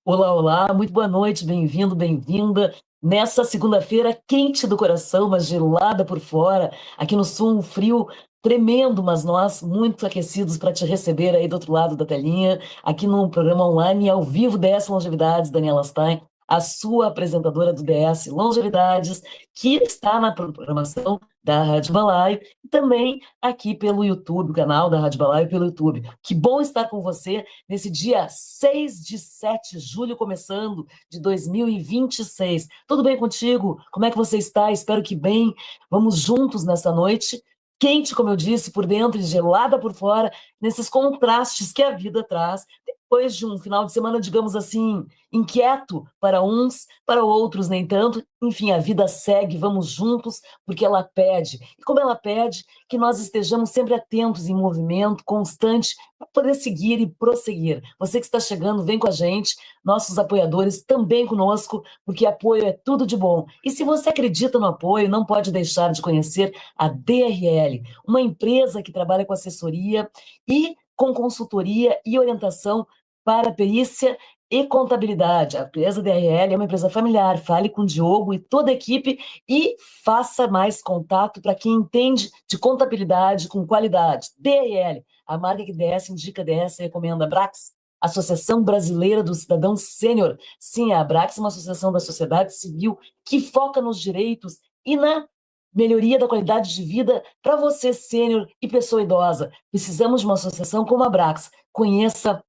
Olá, olá, muito boa noite, bem-vindo, bem-vinda. Nessa segunda-feira quente do coração, mas gelada por fora. Aqui no sul, um frio tremendo, mas nós muito aquecidos para te receber aí do outro lado da telinha, aqui no programa online ao vivo DS Longevidades, Daniela Stein, a sua apresentadora do DS Longevidades, que está na programação da Rádio Balaio e também aqui pelo YouTube, o canal da Rádio Balaio pelo YouTube. Que bom estar com você nesse dia 6 de 7 de julho, começando de 2026. Tudo bem contigo? Como é que você está? Espero que bem. Vamos juntos nessa noite, quente, como eu disse, por dentro e gelada por fora, nesses contrastes que a vida traz, depois de um final de semana, digamos assim, inquieto para uns, para outros nem tanto. Enfim, a vida segue, vamos juntos, porque ela pede. E como ela pede, que nós estejamos sempre atentos em movimento constante para poder seguir e prosseguir. Você que está chegando, vem com a gente, nossos apoiadores também conosco, porque apoio é tudo de bom. E se você acredita no apoio, não pode deixar de conhecer a DRL, uma empresa que trabalha com assessoria e com consultoria e orientação para perícia e contabilidade. A empresa DRL é uma empresa familiar. Fale com o Diogo e toda a equipe e faça mais contato para quem entende de contabilidade com qualidade. DRL, a marca que DS indica, DS recomenda. Brax, Associação Brasileira do Cidadão Sênior. Sim, a Abrax é uma associação da sociedade civil que foca nos direitos e na melhoria da qualidade de vida para você, sênior e pessoa idosa. Precisamos de uma associação como a Abrax. Conheça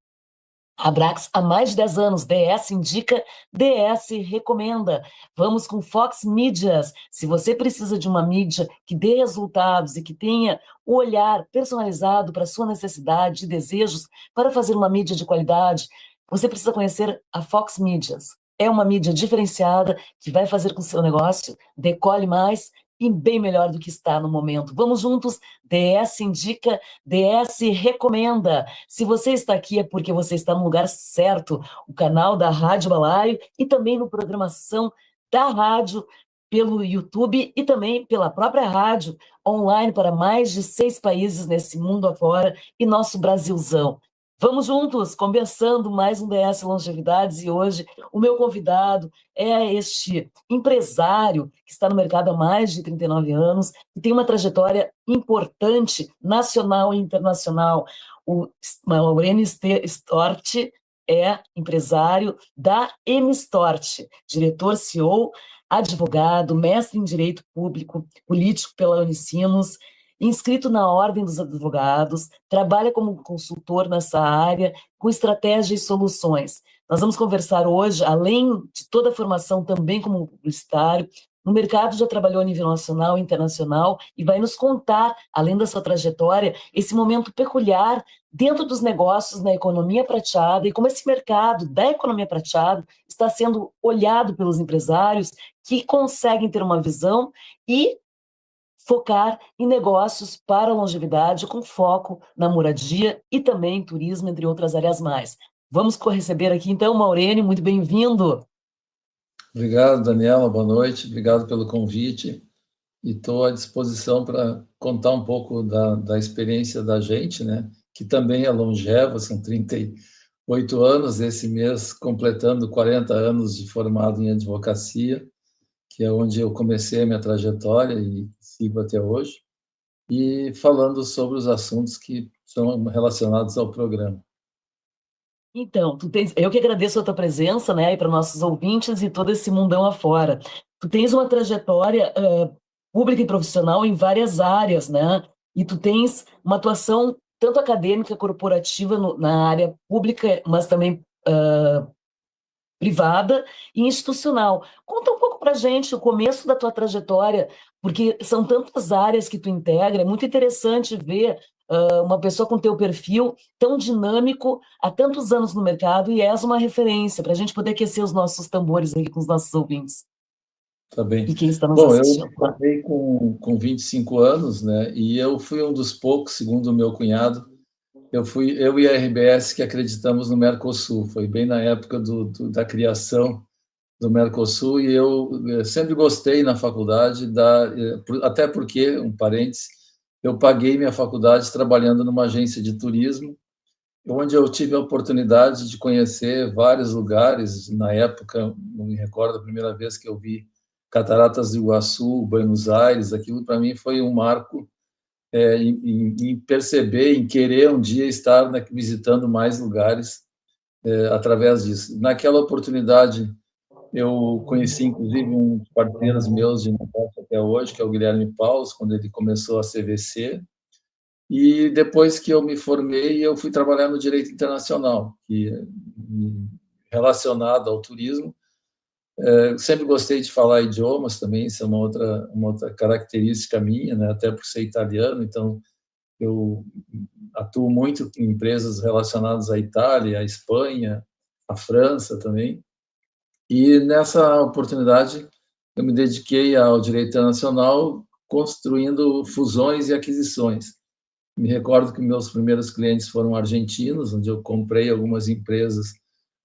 a Abrax há mais de 10 anos. DS indica, DS recomenda. Vamos com Fox Mídias. Se você precisa de uma mídia que dê resultados e que tenha o olhar personalizado para a sua necessidade e desejos para fazer uma mídia de qualidade, você precisa conhecer a Fox Mídias. É uma mídia diferenciada que vai fazer com que o seu negócio decole mais e bem melhor do que está no momento. Vamos juntos. DS indica, DS recomenda. Se você está aqui é porque você está no lugar certo, o canal da Rádio Balaio e também no programação da rádio pelo YouTube e também pela própria rádio online para mais de 6 países nesse mundo afora e nosso Brasilzão. Vamos juntos, começando mais um DS Longevidades e hoje o meu convidado é este empresário que está no mercado há mais de 39 anos e tem uma trajetória importante nacional e internacional. O Maureen Stort é empresário da M-Stort, diretor CEO, advogado, mestre em Direito Público, político pela Unicinos, inscrito na Ordem dos Advogados, trabalha como consultor nessa área, com estratégia e soluções. Nós vamos conversar hoje, além de toda a formação também como publicitário, no mercado já trabalhou a nível nacional e internacional e vai nos contar, além da sua trajetória, esse momento peculiar dentro dos negócios na economia prateada e como esse mercado da economia prateada está sendo olhado pelos empresários que conseguem ter uma visão e focar em negócios para a longevidade com foco na moradia e também turismo, entre outras áreas mais. Vamos receber aqui então, Maureen, muito bem-vindo. Obrigado, Daniela, boa noite, obrigado pelo convite e estou à disposição para contar um pouco da experiência da gente, né, que também é longeva, são 38 anos, esse mês completando 40 anos de formado em advocacia, que é onde eu comecei a minha trajetória e sigo até hoje, e falando sobre os assuntos que são relacionados ao programa. Então, eu que agradeço a tua presença, né, para nossos ouvintes e todo esse mundão afora. Tu tens uma trajetória pública e profissional em várias áreas, né? E tu tens uma atuação tanto acadêmica, corporativa na área pública, mas também privada e institucional. Conta um pouco para a gente o começo da tua trajetória, porque são tantas áreas que tu integra, é muito interessante ver uma pessoa com teu perfil tão dinâmico há tantos anos no mercado e és uma referência para a gente poder aquecer os nossos tambores aqui com os nossos ouvintes. Tá bem. E quem está nos Bom, eu assistindo. me formei com 25 anos, né? E eu fui um dos poucos, segundo o meu cunhado, eu e a RBS que acreditamos no Mercosul. Foi bem na época da criação do Mercosul e eu sempre gostei na faculdade, até porque, um parênteses, eu paguei minha faculdade trabalhando numa agência de turismo onde eu tive a oportunidade de conhecer vários lugares. Na época, não me recordo a primeira vez que eu vi Cataratas do Iguaçu, Buenos Aires. Aquilo para mim foi um marco, em perceber, em querer um dia estar visitando mais lugares através disso. Naquela oportunidade, eu conheci, inclusive, um dos parceiros meus de negócio até hoje, que é o Guilherme Paus, quando ele começou a CVC. E depois que eu me formei, eu fui trabalhar no direito internacional, que é relacionado ao turismo. Eu sempre gostei de falar idiomas também, isso é uma outra característica minha, né? Até por ser italiano, então eu atuo muito em empresas relacionadas à Itália, à Espanha, à França também. E nessa oportunidade eu me dediquei ao direito internacional, construindo fusões e aquisições. Me recordo que meus primeiros clientes foram argentinos, onde eu comprei algumas empresas,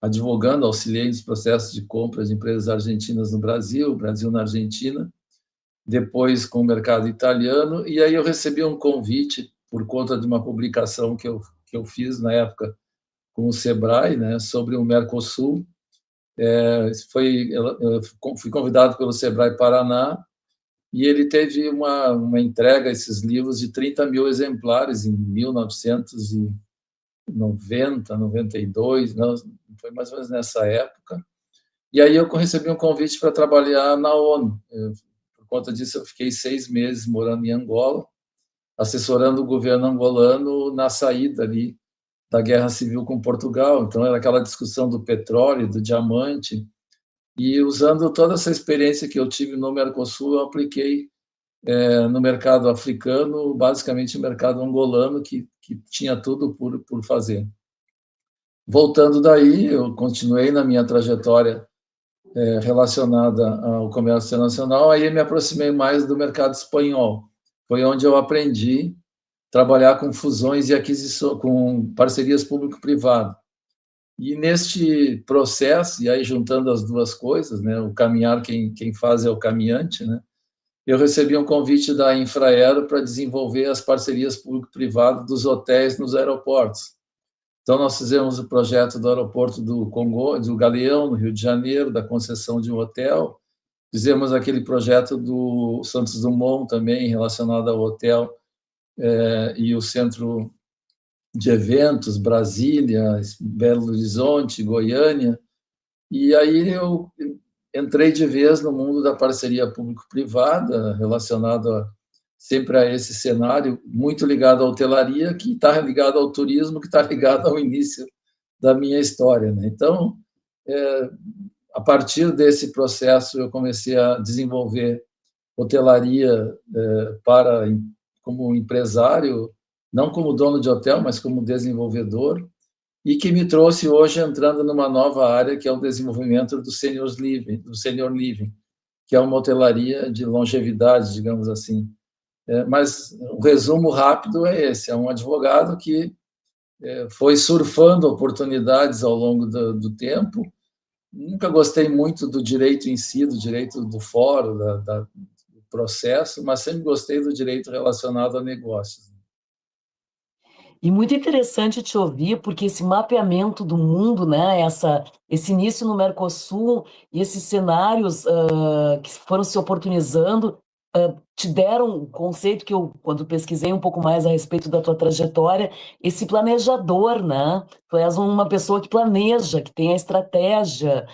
advogando, auxiliei nos processos de compra de empresas argentinas no Brasil, Brasil na Argentina, depois com o mercado italiano, e aí eu recebi um convite por conta de uma publicação que eu fiz na época com o Sebrae, né, sobre o Mercosul. Eu fui convidado pelo Sebrae Paraná, e ele teve uma entrega, esses livros, de 30 mil exemplares em 1990, 92, não, foi mais ou menos nessa época. E aí eu recebi um convite para trabalhar na ONU. Por conta disso, eu fiquei 6 meses morando em Angola, assessorando o governo angolano na saída ali da guerra civil com Portugal. Então, era aquela discussão do petróleo, do diamante, e usando toda essa experiência que eu tive no Mercosul, eu apliquei no mercado africano, basicamente o mercado angolano, que tinha tudo por fazer. Voltando daí, eu continuei na minha trajetória relacionada ao comércio internacional, aí me aproximei mais do mercado espanhol. Foi onde eu aprendi a trabalhar com fusões e aquisições, com parcerias público-privado. E neste processo, e aí juntando as duas coisas, né, o caminhar, quem faz é o caminhante, né, eu recebi um convite da Infraero para desenvolver as parcerias público-privado dos hotéis nos aeroportos. Então, nós fizemos o projeto do aeroporto do Congo, do Galeão, no Rio de Janeiro, da concessão de um hotel. Fizemos aquele projeto do Santos Dumont também, relacionado ao hotel e o centro de eventos, Brasília, Belo Horizonte, Goiânia. E aí eu entrei de vez no mundo da parceria público-privada, relacionado sempre a esse cenário, muito ligado à hotelaria, que está ligado ao turismo, que está ligado ao início da minha história, né? Então, a partir desse processo, eu comecei a desenvolver hotelaria como empresário, não como dono de hotel, mas como desenvolvedor, e que me trouxe hoje entrando numa nova área, que é o desenvolvimento do senior living, que é uma hotelaria de longevidade, digamos assim. Mas o resumo rápido é esse: é um advogado que foi surfando oportunidades ao longo do tempo. Nunca gostei muito do direito em si, do direito do fórum, do processo, mas sempre gostei do direito relacionado a negócios. E muito interessante te ouvir, porque esse mapeamento do mundo, né, esse início no Mercosul e esses cenários que foram se oportunizando, te deram um conceito que eu, quando pesquisei um pouco mais a respeito da tua trajetória, esse planejador, né? Tu és uma pessoa que planeja, que tem a estratégia,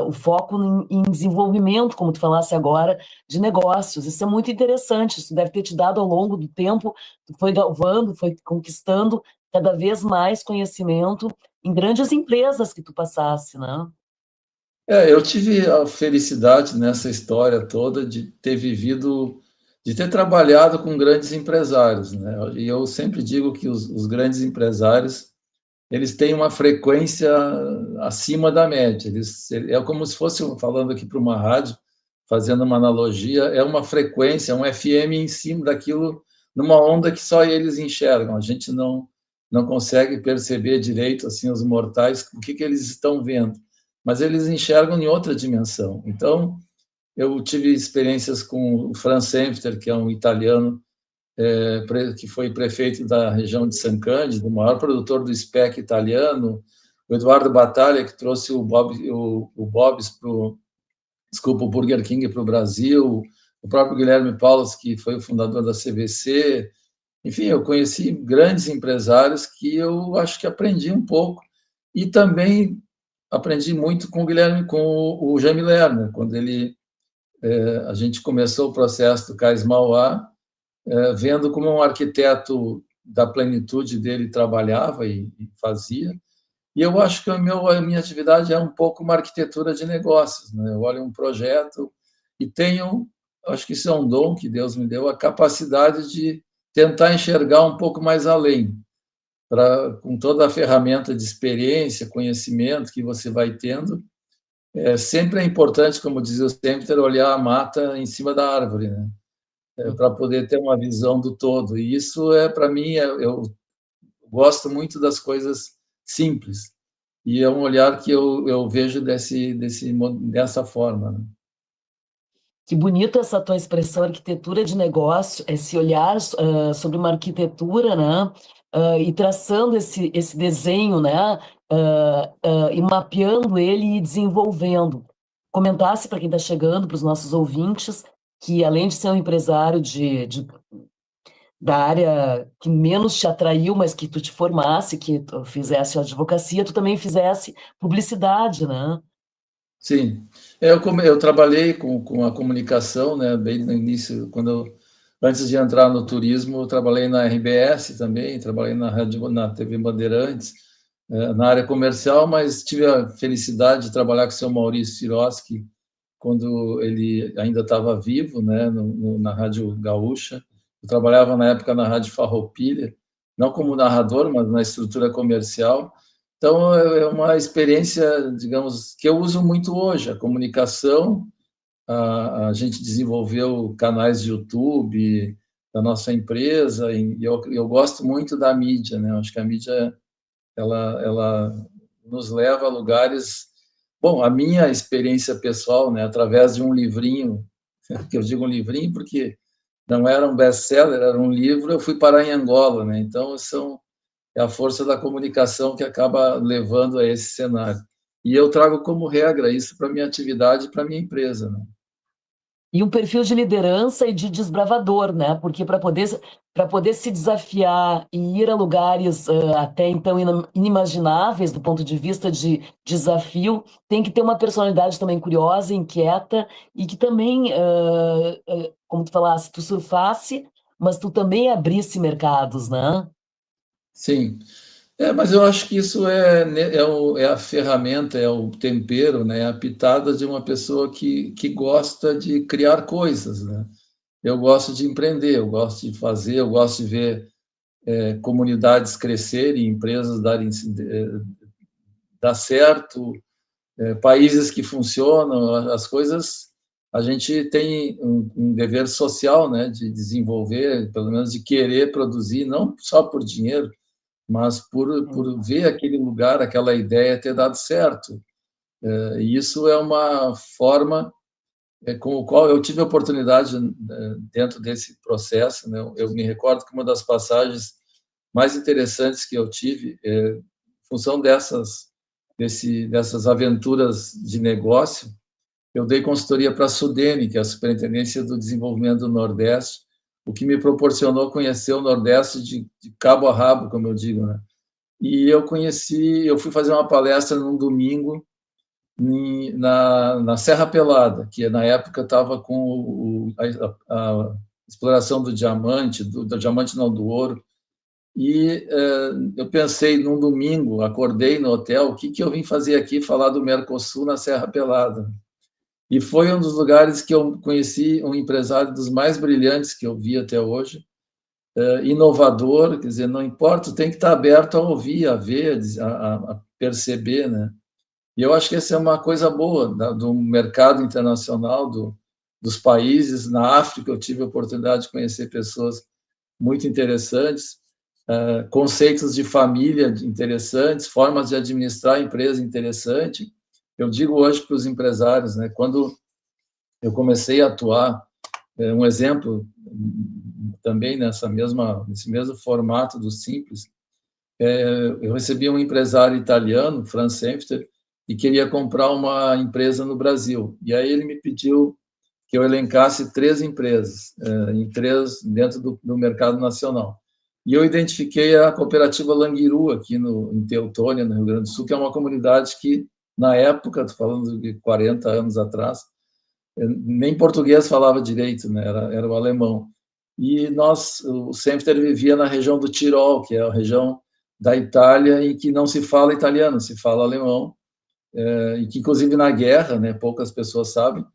o foco em desenvolvimento, como tu falasse agora, de negócios. Isso é muito interessante, isso deve ter te dado ao longo do tempo, tu foi galvando, foi conquistando cada vez mais conhecimento em grandes empresas que tu passasse, né? Eu tive a felicidade nessa história toda de ter vivido, de ter trabalhado com grandes empresários, né? E eu sempre digo que os grandes empresários, eles têm uma frequência acima da média. É como se fosse, falando aqui para uma rádio, fazendo uma analogia, é uma frequência, um FM em cima daquilo, numa onda que só eles enxergam. A gente não consegue perceber direito, assim, os mortais, o que eles estão vendo, mas eles enxergam em outra dimensão. Então, eu tive experiências com o Franz Senfter, que é um italiano que foi prefeito da região de San Cândido, o maior produtor do speck italiano, o Eduardo Battaglia, que trouxe o Bob's o Burger King para o Brasil, o próprio Guilherme Paulos, que foi o fundador da CVC. Enfim, eu conheci grandes empresários que eu acho que aprendi um pouco, e também aprendi muito com o Guilherme, com o Jaime Lerner, quando a gente começou o processo do Cais Mauá, vendo como um arquiteto da plenitude dele trabalhava e fazia. E eu acho que a minha atividade é um pouco uma arquitetura de negócios, né? Eu olho um projeto e tenho, acho que isso é um dom que Deus me deu, a capacidade de tentar enxergar um pouco mais além, com toda a ferramenta de experiência, conhecimento que você vai tendo. Sempre é importante, como dizia o Semper, olhar a mata em cima da árvore, né? Para poder ter uma visão do todo. E isso para mim, eu gosto muito das coisas simples. E é um olhar que eu vejo dessa forma, né? Que bonita essa tua expressão, arquitetura de negócio, esse olhar sobre uma arquitetura, né? E traçando esse desenho, né? E mapeando ele e desenvolvendo. Comentasse para quem está chegando, para os nossos ouvintes, que além de ser um empresário da área que menos te atraiu, mas que tu te formasse, que tu fizesse advocacia, tu também fizesse publicidade, né? Sim, eu trabalhei com a comunicação, né, bem no início, antes de entrar no turismo, eu trabalhei na RBS também, trabalhei na TV Bandeirantes, na área comercial, mas tive a felicidade de trabalhar com o seu Maurício Sirotsky quando ele ainda estava vivo, né, na Rádio Gaúcha. Eu trabalhava na época na Rádio Farroupilha, não como narrador, mas na estrutura comercial. Então, é uma experiência, digamos, que eu uso muito hoje, a comunicação. A gente desenvolveu canais de YouTube da nossa empresa, e eu gosto muito da mídia, né? Eu acho que a mídia ela nos leva a lugares. Bom, a minha experiência pessoal, né, através de um livrinho, que eu digo um livrinho porque não era um best-seller, era um livro, eu fui parar em Angola, né? Então, é a força da comunicação que acaba levando a esse cenário. E eu trago como regra isso para a minha atividade e para a minha empresa, né? E um perfil de liderança e de desbravador, né? Porque para poder se desafiar e ir a lugares até então inimagináveis do ponto de vista de desafio, tem que ter uma personalidade também curiosa, inquieta e que também, como tu falasse, tu surfasse, mas tu também abrisse mercados, né? Sim. Mas eu acho que isso é a ferramenta, é o tempero, né? É a pitada de uma pessoa que gosta de criar coisas, né? Eu gosto de empreender, eu gosto de fazer, eu gosto de ver comunidades crescerem, empresas dar certo, países que funcionam, as coisas. A gente tem um dever social, né, de desenvolver, pelo menos de querer produzir, não só por dinheiro, mas por ver aquele lugar, aquela ideia ter dado certo. E isso é uma forma com o qual eu tive a oportunidade, dentro desse processo, né? Eu me recordo que uma das passagens mais interessantes que eu tive, em função dessas aventuras de negócio, eu dei consultoria para a SUDENE, que é a Superintendência do Desenvolvimento do Nordeste, o que me proporcionou conhecer o Nordeste de cabo a rabo, como eu digo, né? E eu fui fazer uma palestra num domingo na Serra Pelada, que na época estava com a exploração do diamante, do diamante não, do ouro. E eu pensei, num domingo, acordei no hotel, o que eu vim fazer aqui, falar do Mercosul na Serra Pelada? E foi um dos lugares que eu conheci um empresário dos mais brilhantes que eu vi até hoje, inovador, quer dizer, não importa, tem que estar aberto a ouvir, a ver, a perceber, né? E eu acho que essa é uma coisa boa do mercado internacional, dos países. Na África, eu tive a oportunidade de conhecer pessoas muito interessantes, conceitos de família interessantes, formas de administrar a empresa interessante. Eu digo hoje para os empresários, né, quando eu comecei a atuar, um exemplo também nesse mesmo formato do Simples, eu recebi um empresário italiano, Franz Senfter, e queria comprar uma empresa no Brasil. E aí ele me pediu que eu elencasse 3 empresas, dentro do mercado nacional. E eu identifiquei a cooperativa Languiru, aqui em Teutônia, no Rio Grande do Sul, que é uma comunidade que, na época, estou falando de 40 anos atrás, nem português falava direito, né? Era o alemão. E o Senfter vivia na região do Tirol, que é a região da Itália em que não se fala italiano, se fala alemão, e que, inclusive, na guerra, né, poucas pessoas sabem,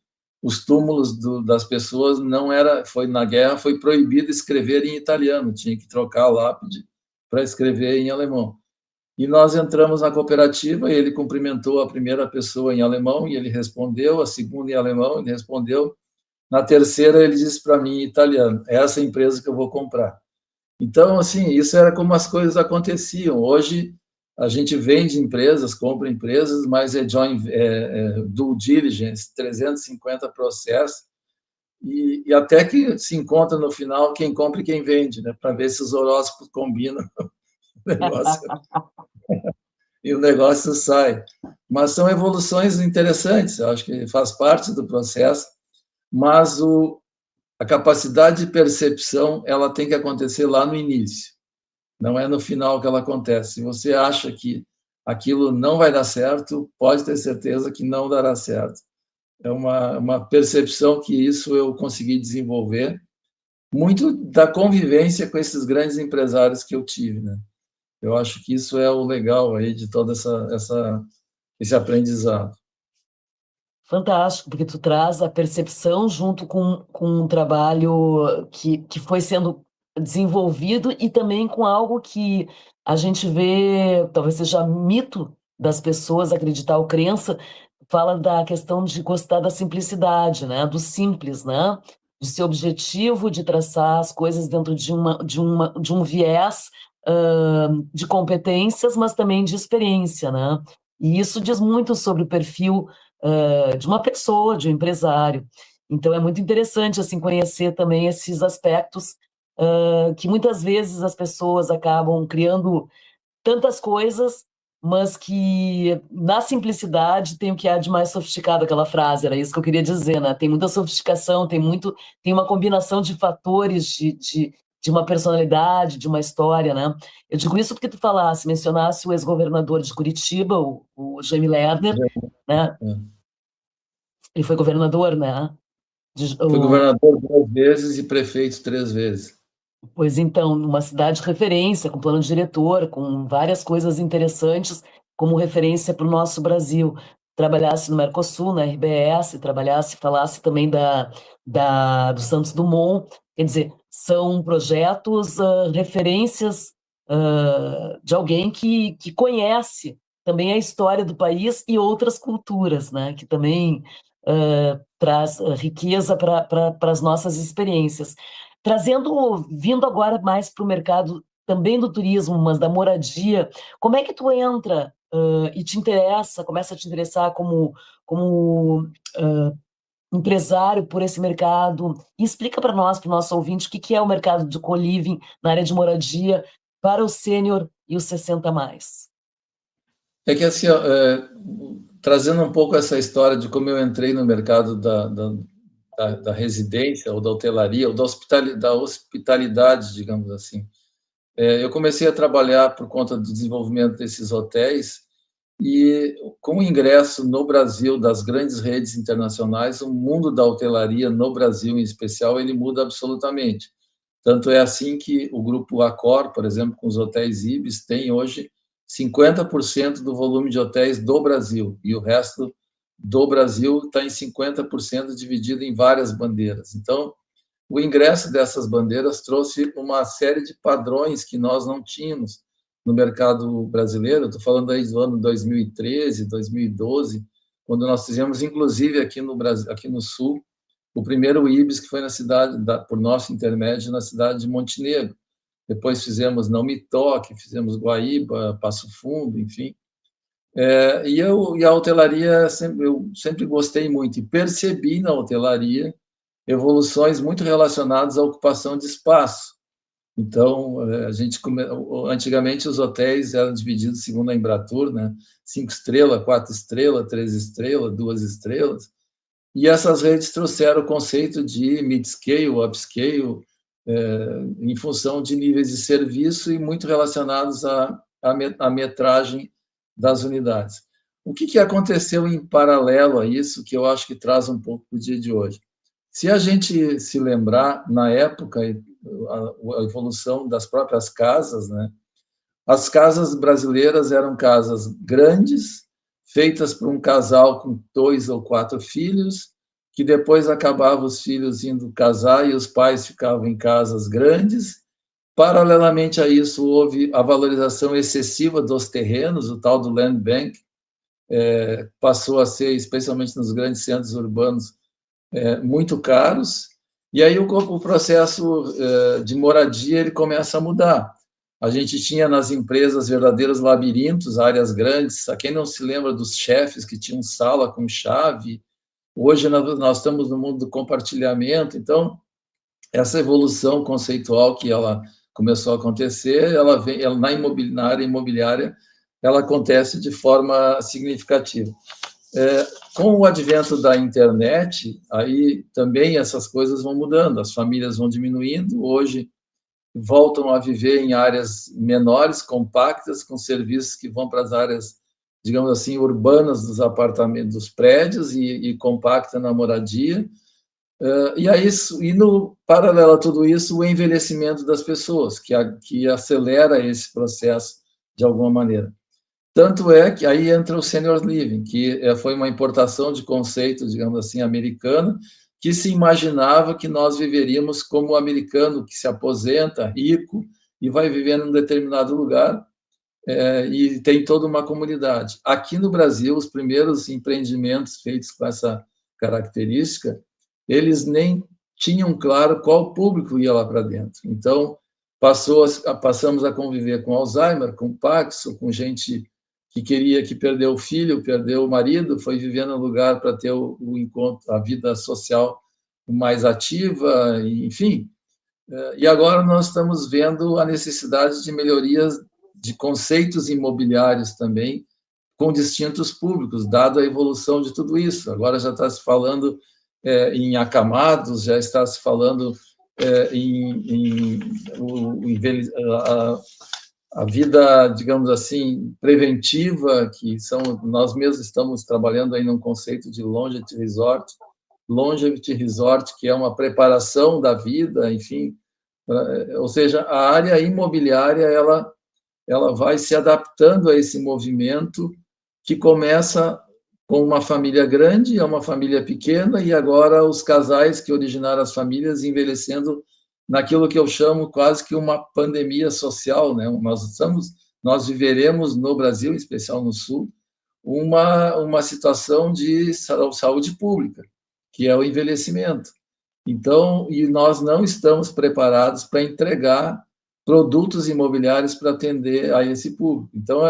os túmulos das pessoas na guerra foi proibido escrever em italiano, tinha que trocar a lápide para escrever em alemão. E nós entramos na cooperativa e ele cumprimentou a primeira pessoa em alemão e ele respondeu, a segunda em alemão, ele respondeu. Na terceira, ele disse para mim em italiano: é essa empresa que eu vou comprar. Então, assim, isso era como as coisas aconteciam. Hoje, a gente vende empresas, compra empresas, mas é due diligence, 350 processos, e até que se encontra no final quem compra e quem vende, né, para ver se os horóscopos combinam e o negócio sai. Mas são evoluções interessantes, eu acho que faz parte do processo, mas a capacidade de percepção ela tem que acontecer lá no início, não é no final que ela acontece. Se você acha que aquilo não vai dar certo, pode ter certeza que não dará certo. É uma percepção que isso eu consegui desenvolver, muito da convivência com esses grandes empresários que eu tive, né? Eu acho que isso é o legal aí de todo esse aprendizado. Fantástico, porque tu traz a percepção junto com um trabalho que foi sendo desenvolvido e também com algo que a gente vê, talvez seja mito das pessoas acreditar ou crença, fala da questão de gostar da simplicidade, né? Do simples, né? De ser objetivo, de traçar as coisas dentro de um viés de competências, mas também de experiência, né? E isso diz muito sobre o perfil de uma pessoa, de um empresário. Então, é muito interessante assim conhecer também esses aspectos que muitas vezes as pessoas acabam criando tantas coisas, mas que na simplicidade tem o que há de mais sofisticado, aquela frase, era isso que eu queria dizer, né? Tem muita sofisticação, tem uma combinação de fatores de uma personalidade, de uma história, né? Eu digo isso porque tu mencionasse o ex-governador de Curitiba, o Jaime Lerner, né? Ele foi governador, né? Fui governador 2 vezes e prefeito 3 vezes. Pois então, numa cidade de referência, com plano diretor, com várias coisas interessantes como referência para o nosso Brasil. Trabalhasse no Mercosul, na RBS, falasse também do Santos Dumont. Quer dizer, são projetos, referências de alguém que conhece também a história do país e outras culturas, né? Que também traz riqueza para as nossas experiências. Vindo agora mais para o mercado também do turismo, mas da moradia, como é que tu entra e começa a te interessar como empresário por esse mercado? E explica para nós, para o nosso ouvinte, o que é o mercado de co-living na área de moradia para o sênior e os 60 mais. É que assim, trazendo um pouco essa história de como eu entrei no mercado da residência, ou da hotelaria, ou da hospitalidade, digamos assim. Eu comecei a trabalhar por conta do desenvolvimento desses hotéis e, com o ingresso no Brasil das grandes redes internacionais, o mundo da hotelaria, no Brasil em especial, ele muda absolutamente. Tanto é assim que o grupo Accor, por exemplo, com os hotéis Ibis, tem hoje 50% do volume de hotéis do Brasil, e o resto do Brasil está em 50% dividido em várias bandeiras. Então, o ingresso dessas bandeiras trouxe uma série de padrões que nós não tínhamos no mercado brasileiro. Estou falando aí do ano 2013, 2012, quando nós fizemos, inclusive aqui no Brasil, aqui no Sul, o primeiro Ibis, que foi na cidade, por nosso intermédio, na cidade de Montenegro. Depois fizemos Não Me Toque, fizemos Guaíba, Passo Fundo, enfim. E a hotelaria, eu sempre gostei muito e percebi na hotelaria evoluções muito relacionadas à ocupação de espaço. Então, antigamente os hotéis eram divididos segundo a Embratur, né? 5 estrelas, 4 estrelas, 3 estrelas, 2 estrelas. E essas redes trouxeram o conceito de mid-scale, upscale, em função de níveis de serviço e muito relacionados à metragem das unidades. O que aconteceu em paralelo a isso, que eu acho que traz um pouco para o dia de hoje? Se a gente se lembrar, na época, a evolução das próprias casas, né? As casas brasileiras eram casas grandes, feitas por um casal com 2 ou 4 filhos, que depois acabavam os filhos indo casar e os pais ficavam em casas grandes. Paralelamente a isso, houve a valorização excessiva dos terrenos, o tal do land bank, passou a ser, especialmente nos grandes centros urbanos, muito caros, e aí o processo de moradia ele começa a mudar. A gente tinha nas empresas verdadeiros labirintos, áreas grandes. A quem não se lembra dos chefes que tinham sala com chave? Hoje nós estamos no mundo do compartilhamento. Então, essa evolução conceitual que ela começou a acontecer, ela na área imobiliária, ela acontece de forma significativa. Com o advento da internet, aí também essas coisas vão mudando, as famílias vão diminuindo, hoje voltam a viver em áreas menores, compactas, com serviços que vão para as áreas, digamos assim, urbanas dos apartamentos, dos prédios e compacta na moradia. E aí, no paralelo a tudo isso, o envelhecimento das pessoas, que acelera esse processo de alguma maneira. Tanto é que aí entra o senior living, que foi uma importação de conceito, digamos assim, americano, que se imaginava que nós viveríamos como o americano que se aposenta, rico, e vai viver em um determinado lugar, e tem toda uma comunidade. Aqui no Brasil, os primeiros empreendimentos feitos com essa característica, eles nem tinham claro qual público ia lá para dentro. Então, passamos a conviver com Alzheimer, com Parkinson, com gente que perdeu o filho, perdeu o marido, foi viver no lugar para ter o encontro, a vida social mais ativa, enfim. E agora nós estamos vendo a necessidade de melhorias de conceitos imobiliários também, com distintos públicos, dado a evolução de tudo isso. Agora já está se falando em acamados, já está se falando a vida, digamos assim, preventiva, que nós mesmos estamos trabalhando aí num conceito de longevity resort, que é uma preparação da vida, enfim, ou seja, a área imobiliária ela vai se adaptando a esse movimento que começa com uma família grande a uma família pequena, e agora os casais que originaram as famílias envelhecendo naquilo que eu chamo quase que uma pandemia social, né? Nós viveremos no Brasil, em especial no Sul, uma situação de saúde pública, que é o envelhecimento. Então, e nós não estamos preparados para entregar produtos imobiliários para atender a esse público. Então,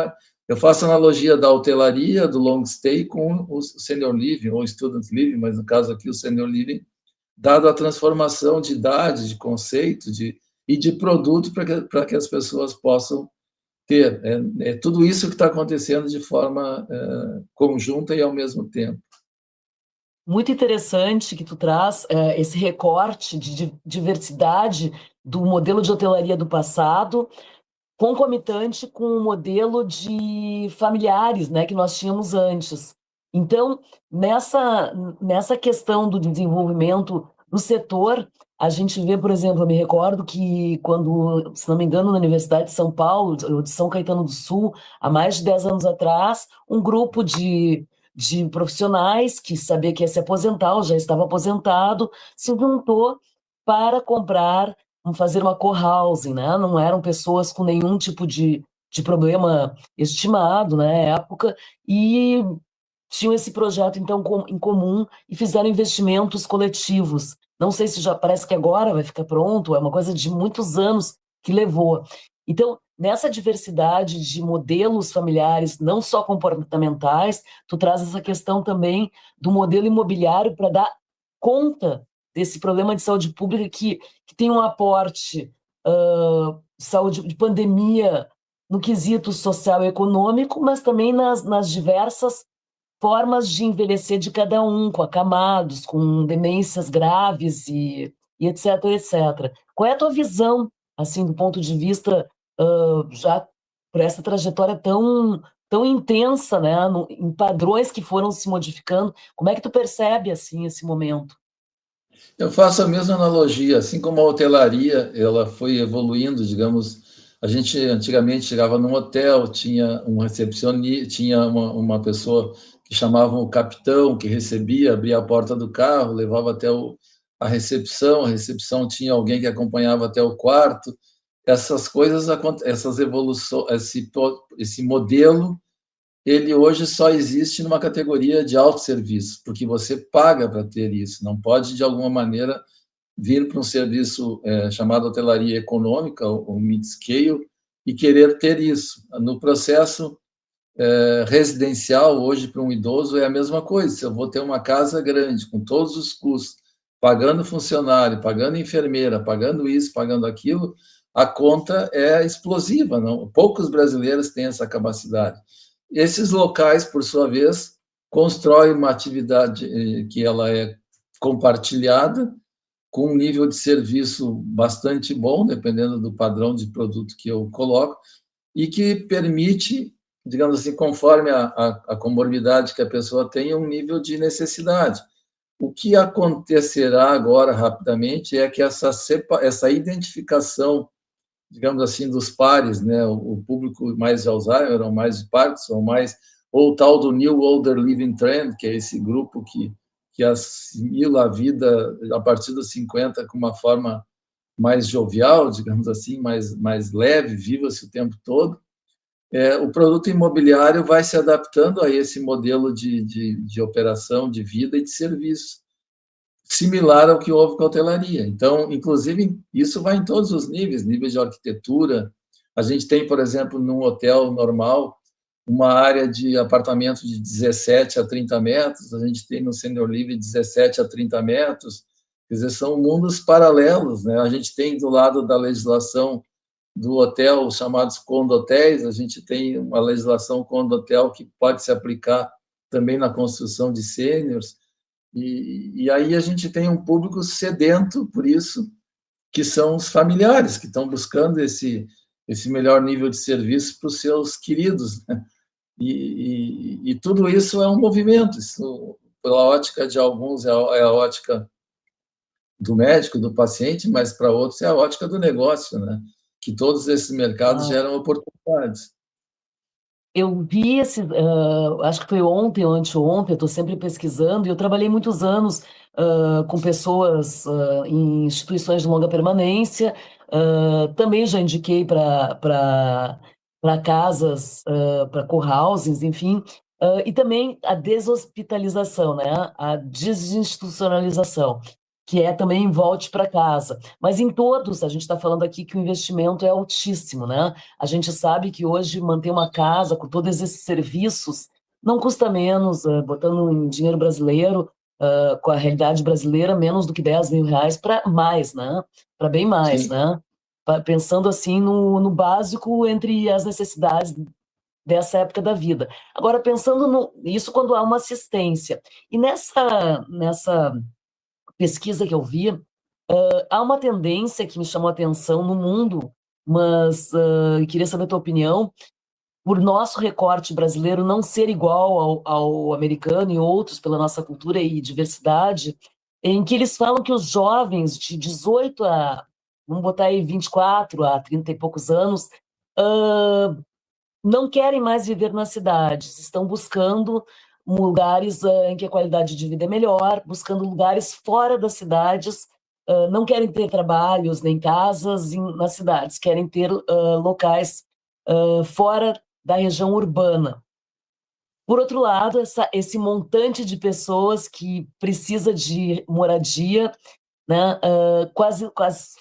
eu faço analogia da hotelaria, do long stay, com o senior living, ou student living, mas no caso aqui o senior living, dado a transformação de idade, de conceito e de produto para que as pessoas possam ter. Tudo isso que está acontecendo de forma conjunta e ao mesmo tempo. Muito interessante que tu traz esse recorte de diversidade do modelo de hotelaria do passado, concomitante com o modelo de familiares, né, que nós tínhamos antes. Então, nessa questão do desenvolvimento do setor, a gente vê, por exemplo, eu me recordo que quando, se não me engano, na Universidade de São Paulo, ou de São Caetano do Sul, há mais de 10 anos atrás, um grupo de profissionais que sabia que ia se aposentar, ou já estava aposentado, se juntou para fazer uma co-housing, né? Não eram pessoas com nenhum tipo de problema estimado na época, e tinham esse projeto, então, em comum, e fizeram investimentos coletivos. Não sei se já parece que agora vai ficar pronto, é uma coisa de muitos anos que levou. Então, nessa diversidade de modelos familiares, não só comportamentais, tu traz essa questão também do modelo imobiliário para dar conta desse problema de saúde pública que tem um aporte saúde de pandemia no quesito social e econômico, mas também nas diversas formas de envelhecer de cada um, com acamados, com demências graves e etc, etc. Qual é a tua visão, assim, do ponto de vista já por essa trajetória tão intensa, né, em padrões que foram se modificando? Como é que tu percebe assim esse momento? Eu faço a mesma analogia, assim como a hotelaria, ela foi evoluindo, digamos, a gente antigamente chegava num hotel, tinha um recepcionista, tinha uma pessoa que chamavam o capitão, que recebia, abria a porta do carro, levava até a recepção tinha alguém que acompanhava até o quarto. Essas coisas, essas evoluções, esse modelo, ele hoje só existe numa categoria de autosserviço, porque você paga para ter isso, não pode, de alguma maneira, vir para um serviço chamado hotelaria econômica, ou mid-scale, e querer ter isso. No processo residencial, hoje, para um idoso, é a mesma coisa. Se eu vou ter uma casa grande, com todos os custos, pagando funcionário, pagando enfermeira, pagando isso, pagando aquilo, a conta é explosiva. Não? Poucos brasileiros têm essa capacidade. Esses locais, por sua vez, constroem uma atividade que ela é compartilhada, com um nível de serviço bastante bom, dependendo do padrão de produto que eu coloco, e que permite, digamos assim, conforme a comorbidade que a pessoa tem, um nível de necessidade. O que acontecerá agora, rapidamente, é que essa identificação, digamos assim, dos pares, né, o público mais de Alzheimer, ou mais de Parkinson, ou o tal do New Older Living Trend, que é esse grupo que assimila a vida a partir dos 50 com uma forma mais jovial, digamos assim, mais leve, viva-se o tempo todo. O produto imobiliário vai se adaptando a esse modelo de operação, de vida e de serviço, similar ao que houve com a hotelaria. Então, inclusive, isso vai em todos os níveis de arquitetura. A gente tem, por exemplo, num hotel normal, uma área de apartamento de 17 a 30 metros, a gente tem no Senior Living 17 a 30 metros, quer dizer, são mundos paralelos, né? A gente tem do lado da legislação do hotel, os chamados condotéis, a gente tem uma legislação condotel que pode se aplicar também na construção de sêniors, e aí a gente tem um público sedento por isso, que são os familiares, que estão buscando esse melhor nível de serviço para os seus queridos, né? E tudo isso é um movimento, isso, pela ótica de alguns, é a ótica do médico, do paciente, mas para outros é a ótica do negócio, né? Que todos esses mercados geram oportunidades. Eu vi acho que foi ontem ou anteontem, eu estou sempre pesquisando, e eu trabalhei muitos anos com pessoas em instituições de longa permanência, também já indiquei para casas, para co-housings, enfim, e também a deshospitalização, né? A desinstitucionalização, que é também volte para casa. Mas em todos, a gente está falando aqui que o investimento é altíssimo, né? A gente sabe que hoje manter uma casa com todos esses serviços não custa menos, botando em dinheiro brasileiro, com a realidade brasileira, menos do que 10 mil reais para mais, né? Para bem mais, Sim. né? Pensando assim no básico entre as necessidades dessa época da vida. Agora, pensando isso quando há uma assistência. E nessa pesquisa que eu vi, há uma tendência que me chamou a atenção no mundo, mas queria saber a tua opinião, por nosso recorte brasileiro não ser igual ao americano e outros pela nossa cultura e diversidade, em que eles falam que os jovens de 18 vamos botar aí 24 a 30 e poucos anos, não querem mais viver nas cidades, estão buscando lugares em que a qualidade de vida é melhor, buscando lugares fora das cidades, não querem ter trabalhos nem casas nas cidades, querem ter locais fora da região urbana. Por outro lado, esse montante de pessoas que precisa de moradia, né, quase com as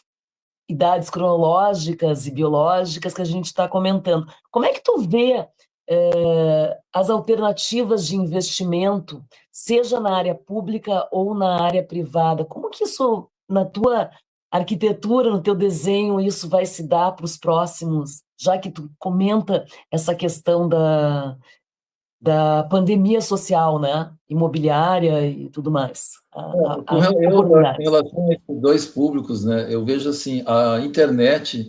idades cronológicas e biológicas que a gente está comentando. Como é que tu vê as alternativas de investimento, seja na área pública ou na área privada. Como que isso, na tua arquitetura, no teu desenho, isso vai se dar para os próximos, já que tu comenta essa questão da pandemia social, né? Imobiliária e tudo mais, as Em oportunidades. relação a esses dois públicos, né, eu vejo assim, a internet,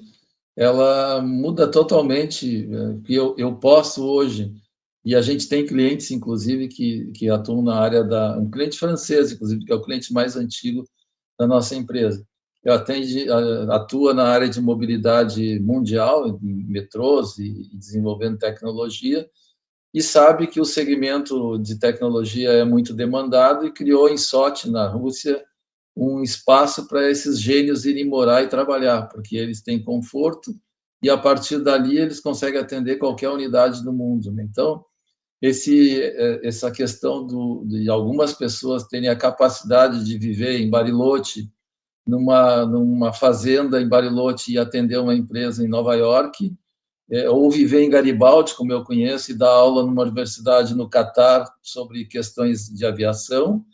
ela muda totalmente, que eu posso hoje, e a gente tem clientes, inclusive, que atuam na área um cliente francês, inclusive, que é o cliente mais antigo da nossa empresa. Atua na área de mobilidade mundial, em metrôs e desenvolvendo tecnologia, e sabe que o segmento de tecnologia é muito demandado e criou em Sochi, na Rússia, um espaço para esses gênios irem morar e trabalhar, porque eles têm conforto e, a partir dali, eles conseguem atender qualquer unidade do mundo. Então, essa questão de algumas pessoas terem a capacidade de viver em Bariloche, numa fazenda em Bariloche e atender uma empresa em Nova York, ou viver em Garibaldi, como eu conheço, e dar aula numa universidade no Catar sobre questões de aviação,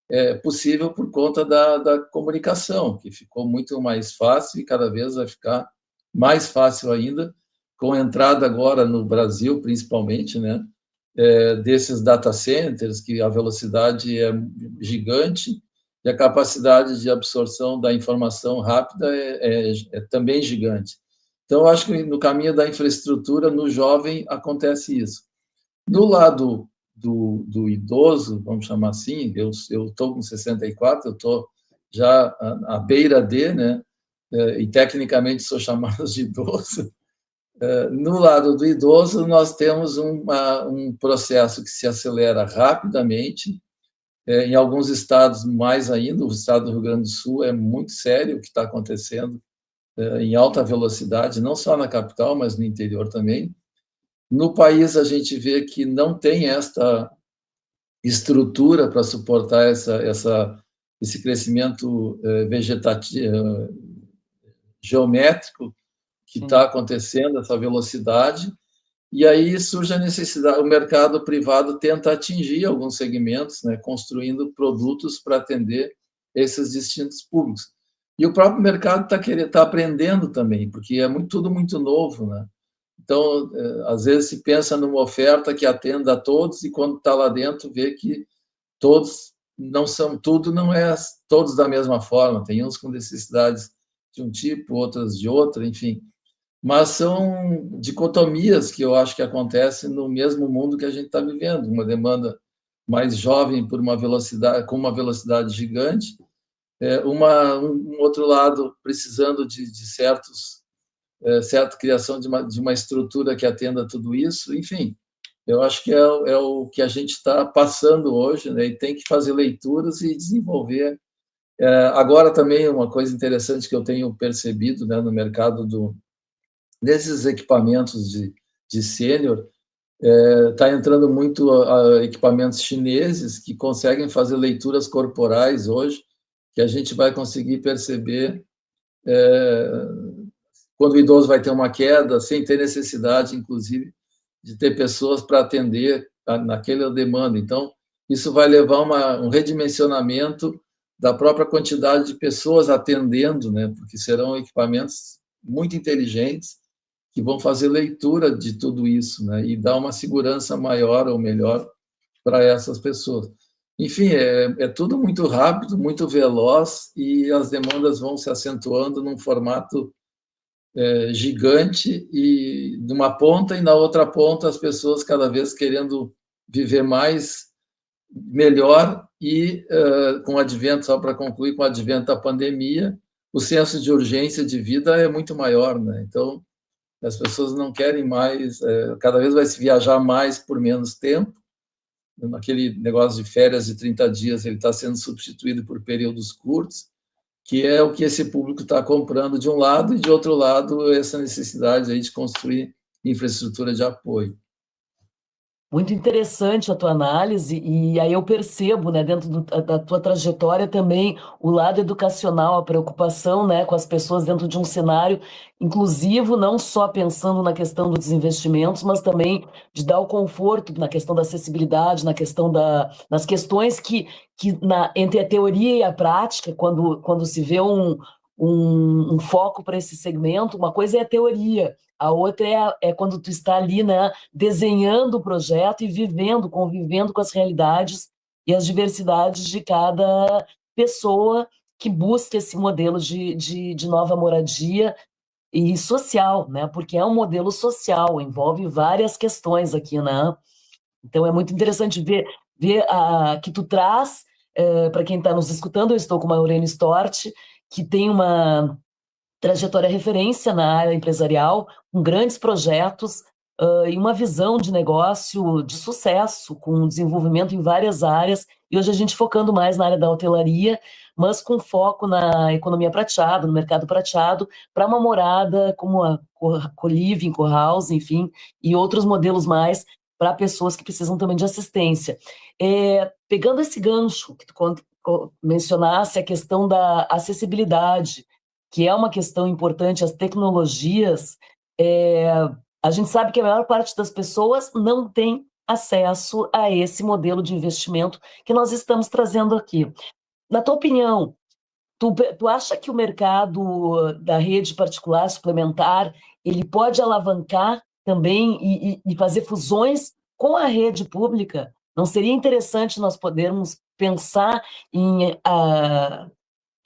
é possível por conta da comunicação, que ficou muito mais fácil e cada vez vai ficar mais fácil ainda, com a entrada agora no Brasil, principalmente, né, desses data centers, que a velocidade é gigante e a capacidade de absorção da informação rápida é também gigante. Então, eu acho que no caminho da infraestrutura, no jovem, acontece isso. No lado do idoso, vamos chamar assim, eu estou com 64, eu estou já à beira de, né? E tecnicamente sou chamado de idoso. No lado do idoso, nós temos um processo que se acelera rapidamente, em alguns estados mais ainda, o estado do Rio Grande do Sul é muito sério o que está acontecendo, em alta velocidade, não só na capital, mas no interior também. No país, a gente vê que não tem esta estrutura para suportar esse crescimento vegetativo, geométrico que está acontecendo, essa velocidade, e aí surge a necessidade, o mercado privado tenta atingir alguns segmentos, né, construindo produtos para atender esses distintos públicos. E o próprio mercado está aprendendo também, porque é tudo muito novo, né? Então, às vezes se pensa numa oferta que atenda a todos e quando está lá dentro vê que todos não são, tudo não é todos da mesma forma, tem uns com necessidades de um tipo, outras de outra, enfim. Mas são dicotomias que eu acho que acontecem no mesmo mundo que a gente está vivendo, uma demanda mais jovem por uma velocidade, com uma velocidade gigante, um outro lado precisando de certa criação de uma estrutura que atenda tudo isso, enfim, eu acho que é o que a gente está passando hoje, né, e tem que fazer leituras e desenvolver. Agora também uma coisa interessante que eu tenho percebido, né, no mercado desses equipamentos de sênior, está entrando muito equipamentos chineses que conseguem fazer leituras corporais hoje, que a gente vai conseguir perceber quando o idoso vai ter uma queda, sem ter necessidade, inclusive, de ter pessoas para atender naquela demanda. Então, isso vai levar um redimensionamento da própria quantidade de pessoas atendendo, né? Porque serão equipamentos muito inteligentes que vão fazer leitura de tudo isso, né? E dar uma segurança maior ou melhor para essas pessoas. Enfim, é tudo muito rápido, muito veloz e as demandas vão se acentuando num formato gigante e numa ponta e na outra ponta as pessoas cada vez querendo viver mais, melhor e com o advento, só para concluir, com o advento da pandemia, o senso de urgência de vida é muito maior, né? Então, as pessoas não querem mais, cada vez vai se viajar mais por menos tempo, aquele negócio de férias de 30 dias, ele está sendo substituído por períodos curtos, que é o que esse público está comprando de um lado, e de outro lado, essa necessidade aí de construir infraestrutura de apoio. Muito interessante a tua análise, e aí eu percebo, né, dentro da tua trajetória também, o lado educacional, a preocupação, né, com as pessoas dentro de um cenário inclusivo, não só pensando na questão dos investimentos, mas também de dar o conforto na questão da acessibilidade, na questão nas questões entre a teoria e a prática, quando se vê um foco para esse segmento, uma coisa é a teoria, a outra é quando tu está ali, né, desenhando o projeto e vivendo, convivendo com as realidades e as diversidades de cada pessoa que busca esse modelo de nova moradia e social, né? Porque é um modelo social, envolve várias questões aqui, né? Então é muito interessante ver que tu traz, para quem está nos escutando, eu estou com a Maureen Stort, que tem uma trajetória referência na área empresarial, com grandes projetos e uma visão de negócio de sucesso, com desenvolvimento em várias áreas, e hoje a gente focando mais na área da hotelaria, mas com foco na economia prateada, no mercado prateado, para uma morada como a co-living, co-house, enfim, e outros modelos mais para pessoas que precisam também de assistência. Pegando esse gancho que tu mencionasse, a questão da acessibilidade, que é uma questão importante, as tecnologias, a gente sabe que a maior parte das pessoas não tem acesso a esse modelo de investimento que nós estamos trazendo aqui. Na tua opinião, tu acha que o mercado da rede particular suplementar, ele pode alavancar também e fazer fusões com a rede pública? Não seria interessante nós podermos pensar em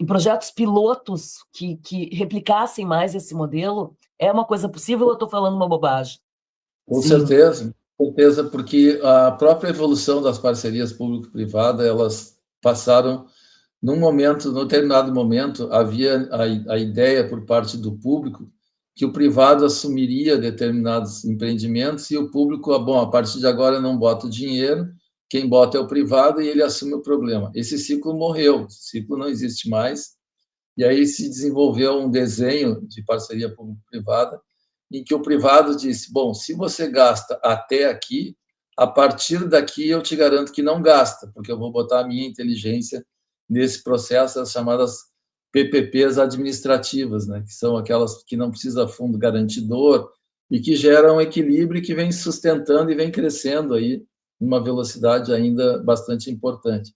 projetos pilotos que replicassem mais esse modelo? É uma coisa possível ou eu estou falando uma bobagem? Com certeza, porque a própria evolução das parcerias público-privada, elas passaram num determinado momento, havia a ideia por parte do público que o privado assumiria determinados empreendimentos e o público, bom, a partir de agora eu não boto dinheiro, quem bota é o privado e ele assume o problema. Esse ciclo morreu, esse ciclo não existe mais, e aí se desenvolveu um desenho de parceria público-privada em que o privado disse, bom, se você gasta até aqui, a partir daqui eu te garanto que não gasta, porque eu vou botar a minha inteligência nesse processo, as chamadas PPPs administrativas, né, que são aquelas que não precisa fundo garantidor e que geram um equilíbrio que vem sustentando e vem crescendo aí numa velocidade ainda bastante importante.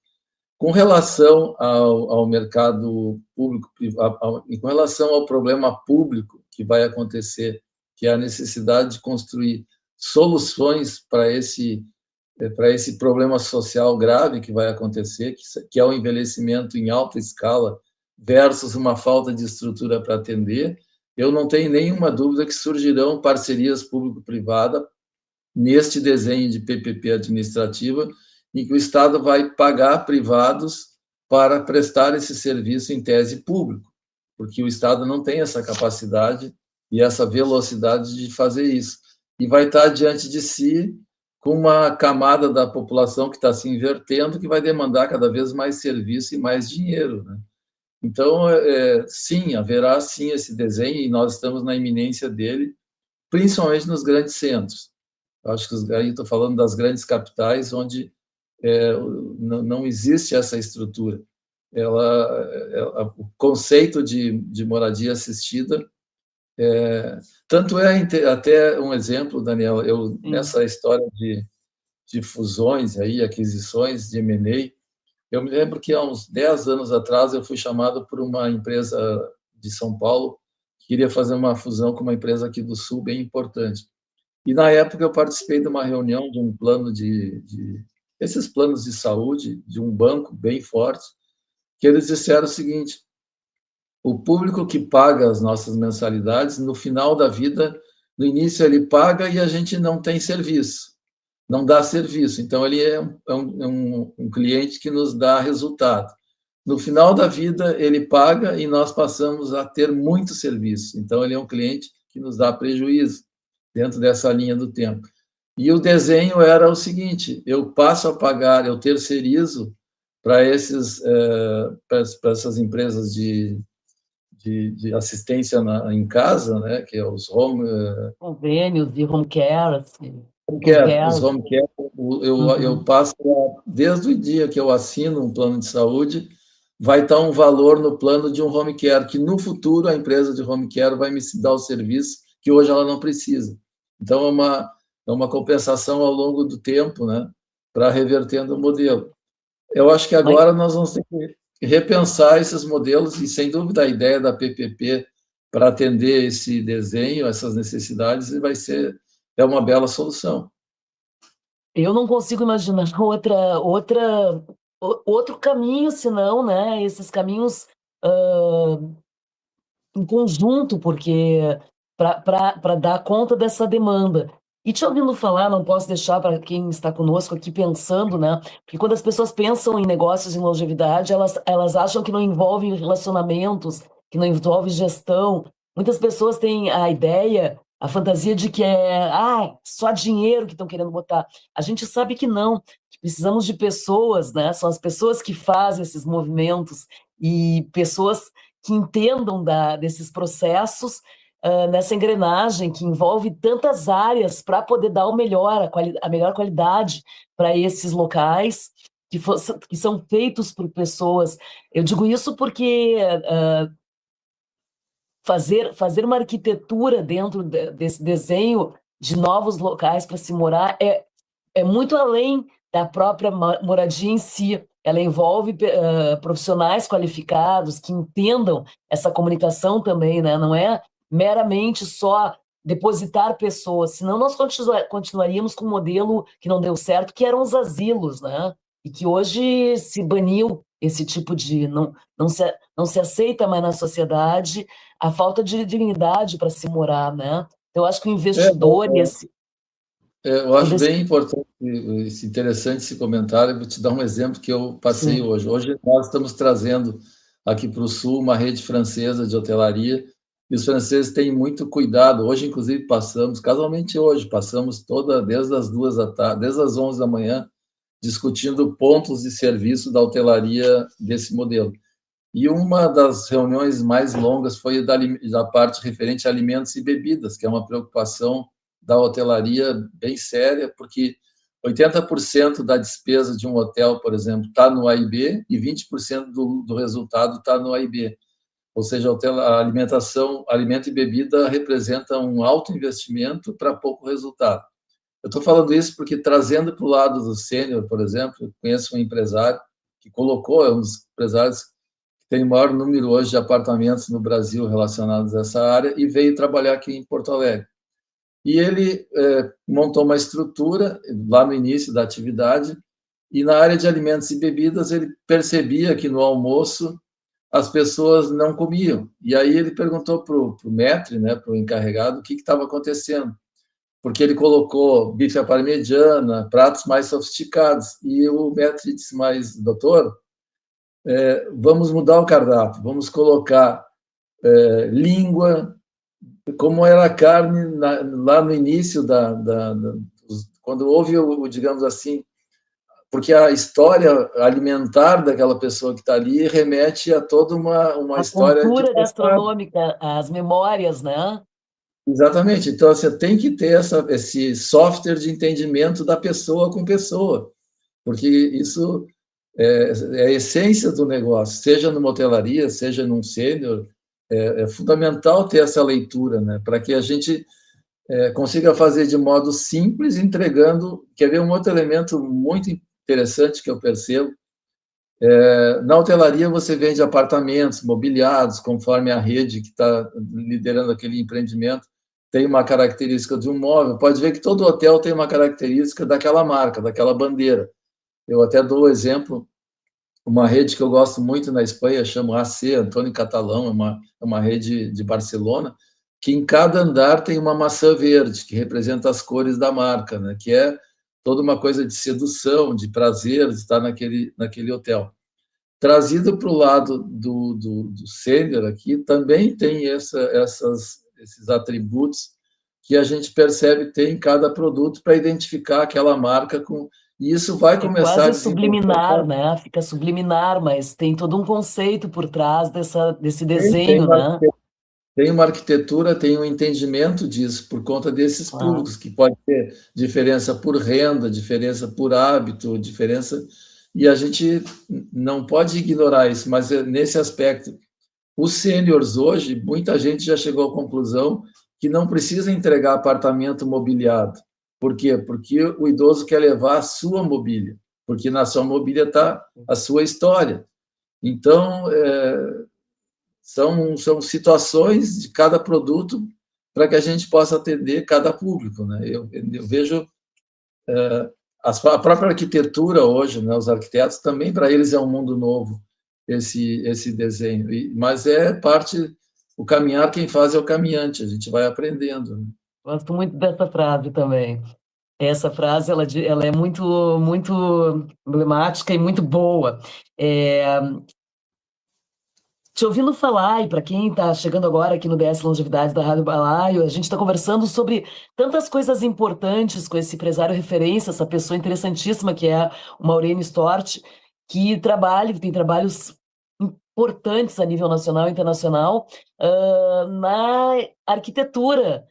Com relação ao mercado público, e com relação ao problema público que vai acontecer, que é a necessidade de construir soluções para esse problema social grave que vai acontecer, que é o envelhecimento em alta escala versus uma falta de estrutura para atender, eu não tenho nenhuma dúvida que surgirão parcerias público-privada neste desenho de PPP administrativa, em que o Estado vai pagar privados para prestar esse serviço em tese público, porque o Estado não tem essa capacidade e essa velocidade de fazer isso. E vai estar diante de si com uma camada da população que está se invertendo, que vai demandar cada vez mais serviço e mais dinheiro, né? Então, sim, haverá sim esse desenho, e nós estamos na iminência dele, principalmente nos grandes centros. Acho que aí estou falando das grandes capitais, onde não existe essa estrutura. O conceito de moradia assistida, tanto até um exemplo, Daniel, nessa história de fusões, aí, aquisições de M&A, eu me lembro que há uns 10 anos atrás eu fui chamado por uma empresa de São Paulo que queria fazer uma fusão com uma empresa aqui do Sul bem importante. E, na época, eu participei de uma reunião de um plano esses planos de saúde, de um banco bem forte, que eles disseram o seguinte, o público que paga as nossas mensalidades, no final da vida, no início ele paga e a gente não tem serviço, não dá serviço. Então, ele é um cliente que nos dá resultado. No final da vida, ele paga e nós passamos a ter muito serviço. Então, ele é um cliente que nos dá prejuízo dentro dessa linha do tempo. E o desenho era o seguinte, eu passo a pagar, eu terceirizo para essas empresas de assistência em casa, né, que é os convênios de home care, assim. Os home care, eu passo, desde o dia que eu assino um plano de saúde, vai estar um valor no plano de um home care, que no futuro a empresa de home care vai me dar o serviço que hoje ela não precisa. Então, é uma compensação ao longo do tempo, né, para revertendo o modelo. Eu acho que agora nós vamos ter que repensar esses modelos e, sem dúvida, a ideia da PPP para atender esse desenho, essas necessidades, é uma bela solução. Eu não consigo imaginar outro caminho, senão, né, esses caminhos em conjunto, porque para dar conta dessa demanda. E te ouvindo falar, não posso deixar para quem está conosco aqui pensando, né? Porque quando as pessoas pensam em negócios em longevidade, elas acham que não envolve relacionamentos, que não envolve gestão. Muitas pessoas têm a ideia, a fantasia de que é só dinheiro que estão querendo botar. A gente sabe que não, que precisamos de pessoas, né? São as pessoas que fazem esses movimentos e pessoas que entendam desses processos nessa engrenagem que envolve tantas áreas para poder dar a melhor qualidade para esses locais que são feitos por pessoas. Eu digo isso porque fazer uma arquitetura dentro desse desenho de novos locais para se morar é muito além da própria moradia em si. Ela envolve profissionais qualificados que entendam essa comunicação também, né? Não é meramente só depositar pessoas, senão nós continuaríamos com um modelo que não deu certo, que eram os asilos, né? E que hoje se baniu esse tipo de... Não se aceita mais na sociedade a falta de dignidade para se morar, né? Eu acho que o investidor e esse... Eu acho bem importante, interessante esse comentário. Eu vou te dar um exemplo que eu passei hoje. Hoje nós estamos trazendo aqui para o Sul uma rede francesa de hotelaria, e os franceses têm muito cuidado. Hoje, inclusive, casualmente hoje, desde as 2 da tarde, desde as 11 da manhã, discutindo pontos de serviço da hotelaria desse modelo. E uma das reuniões mais longas foi da parte referente a alimentos e bebidas, que é uma preocupação da hotelaria bem séria, porque 80% da despesa de um hotel, por exemplo, está no A e B, e 20% do resultado está no A e B. Ou seja, a alimentação, alimento e bebida representa um alto investimento para pouco resultado. Eu estou falando isso porque, trazendo para o lado do sênior, por exemplo, eu conheço um empresário que é um dos empresários que tem o maior número hoje de apartamentos no Brasil relacionados a essa área, e veio trabalhar aqui em Porto Alegre. E ele montou uma estrutura lá no início da atividade, e na área de alimentos e bebidas ele percebia que no almoço as pessoas não comiam. E aí ele perguntou para o maître, né, para o encarregado, o que estava acontecendo. Porque ele colocou bife à parmegiana, pratos mais sofisticados. E o maître disse, mas, doutor, vamos mudar o cardápio, vamos colocar língua, como era a carne lá no início quando houve digamos assim, porque a história alimentar daquela pessoa que está ali remete a toda uma história de cultura gastronômica, as memórias, né? Exatamente. Então, você tem que ter esse software de entendimento da pessoa com pessoa, porque isso é a essência do negócio, seja numa hotelaria, seja num sênior. É fundamental ter essa leitura, né, para que a gente consiga fazer de modo simples, entregando. Quer ver um outro elemento muito interessante que eu percebo? Na hotelaria, você vende apartamentos mobiliados, conforme a rede que está liderando aquele empreendimento tem uma característica de um móvel. Pode ver que todo hotel tem uma característica daquela marca, daquela bandeira. Eu até dou o exemplo, uma rede que eu gosto muito na Espanha, chama AC, Antônio Catalão, é uma rede de Barcelona, que em cada andar tem uma maçã verde, que representa as cores da marca, né? Que é toda uma coisa de sedução, de prazer de estar naquele hotel. Trazido para o lado do sênior aqui, também tem esses atributos que a gente percebe ter em cada produto para identificar aquela marca e isso vai começar a quase subliminar, né? Fica subliminar, mas tem todo um conceito por trás desse desenho, né? tem uma arquitetura, tem um entendimento disso por conta desses Claro. públicos, que pode ter diferença por renda, diferença por hábito, diferença. E a gente não pode ignorar isso, mas nesse aspecto, os sêniors hoje, muita gente já chegou à conclusão que não precisa entregar apartamento mobiliado. Por quê? Porque o idoso quer levar a sua mobília, porque na sua mobília está a sua história. Então, são situações de cada produto para que a gente possa atender cada público. Né? Eu vejo a própria arquitetura hoje, né? Os arquitetos também, para eles é um mundo novo, esse desenho. Mas é parte, o caminhar, quem faz é o caminhante, a gente vai aprendendo. Né? Gosto muito dessa frase também. Essa frase ela é muito emblemática e muito boa. Te ouvindo falar, e para quem está chegando agora aqui no DS Longevidade da Rádio Balaio, a gente está conversando sobre tantas coisas importantes com esse empresário referência, essa pessoa interessantíssima que é o Maureenio Stort, que tem trabalhos importantes a nível nacional e internacional na arquitetura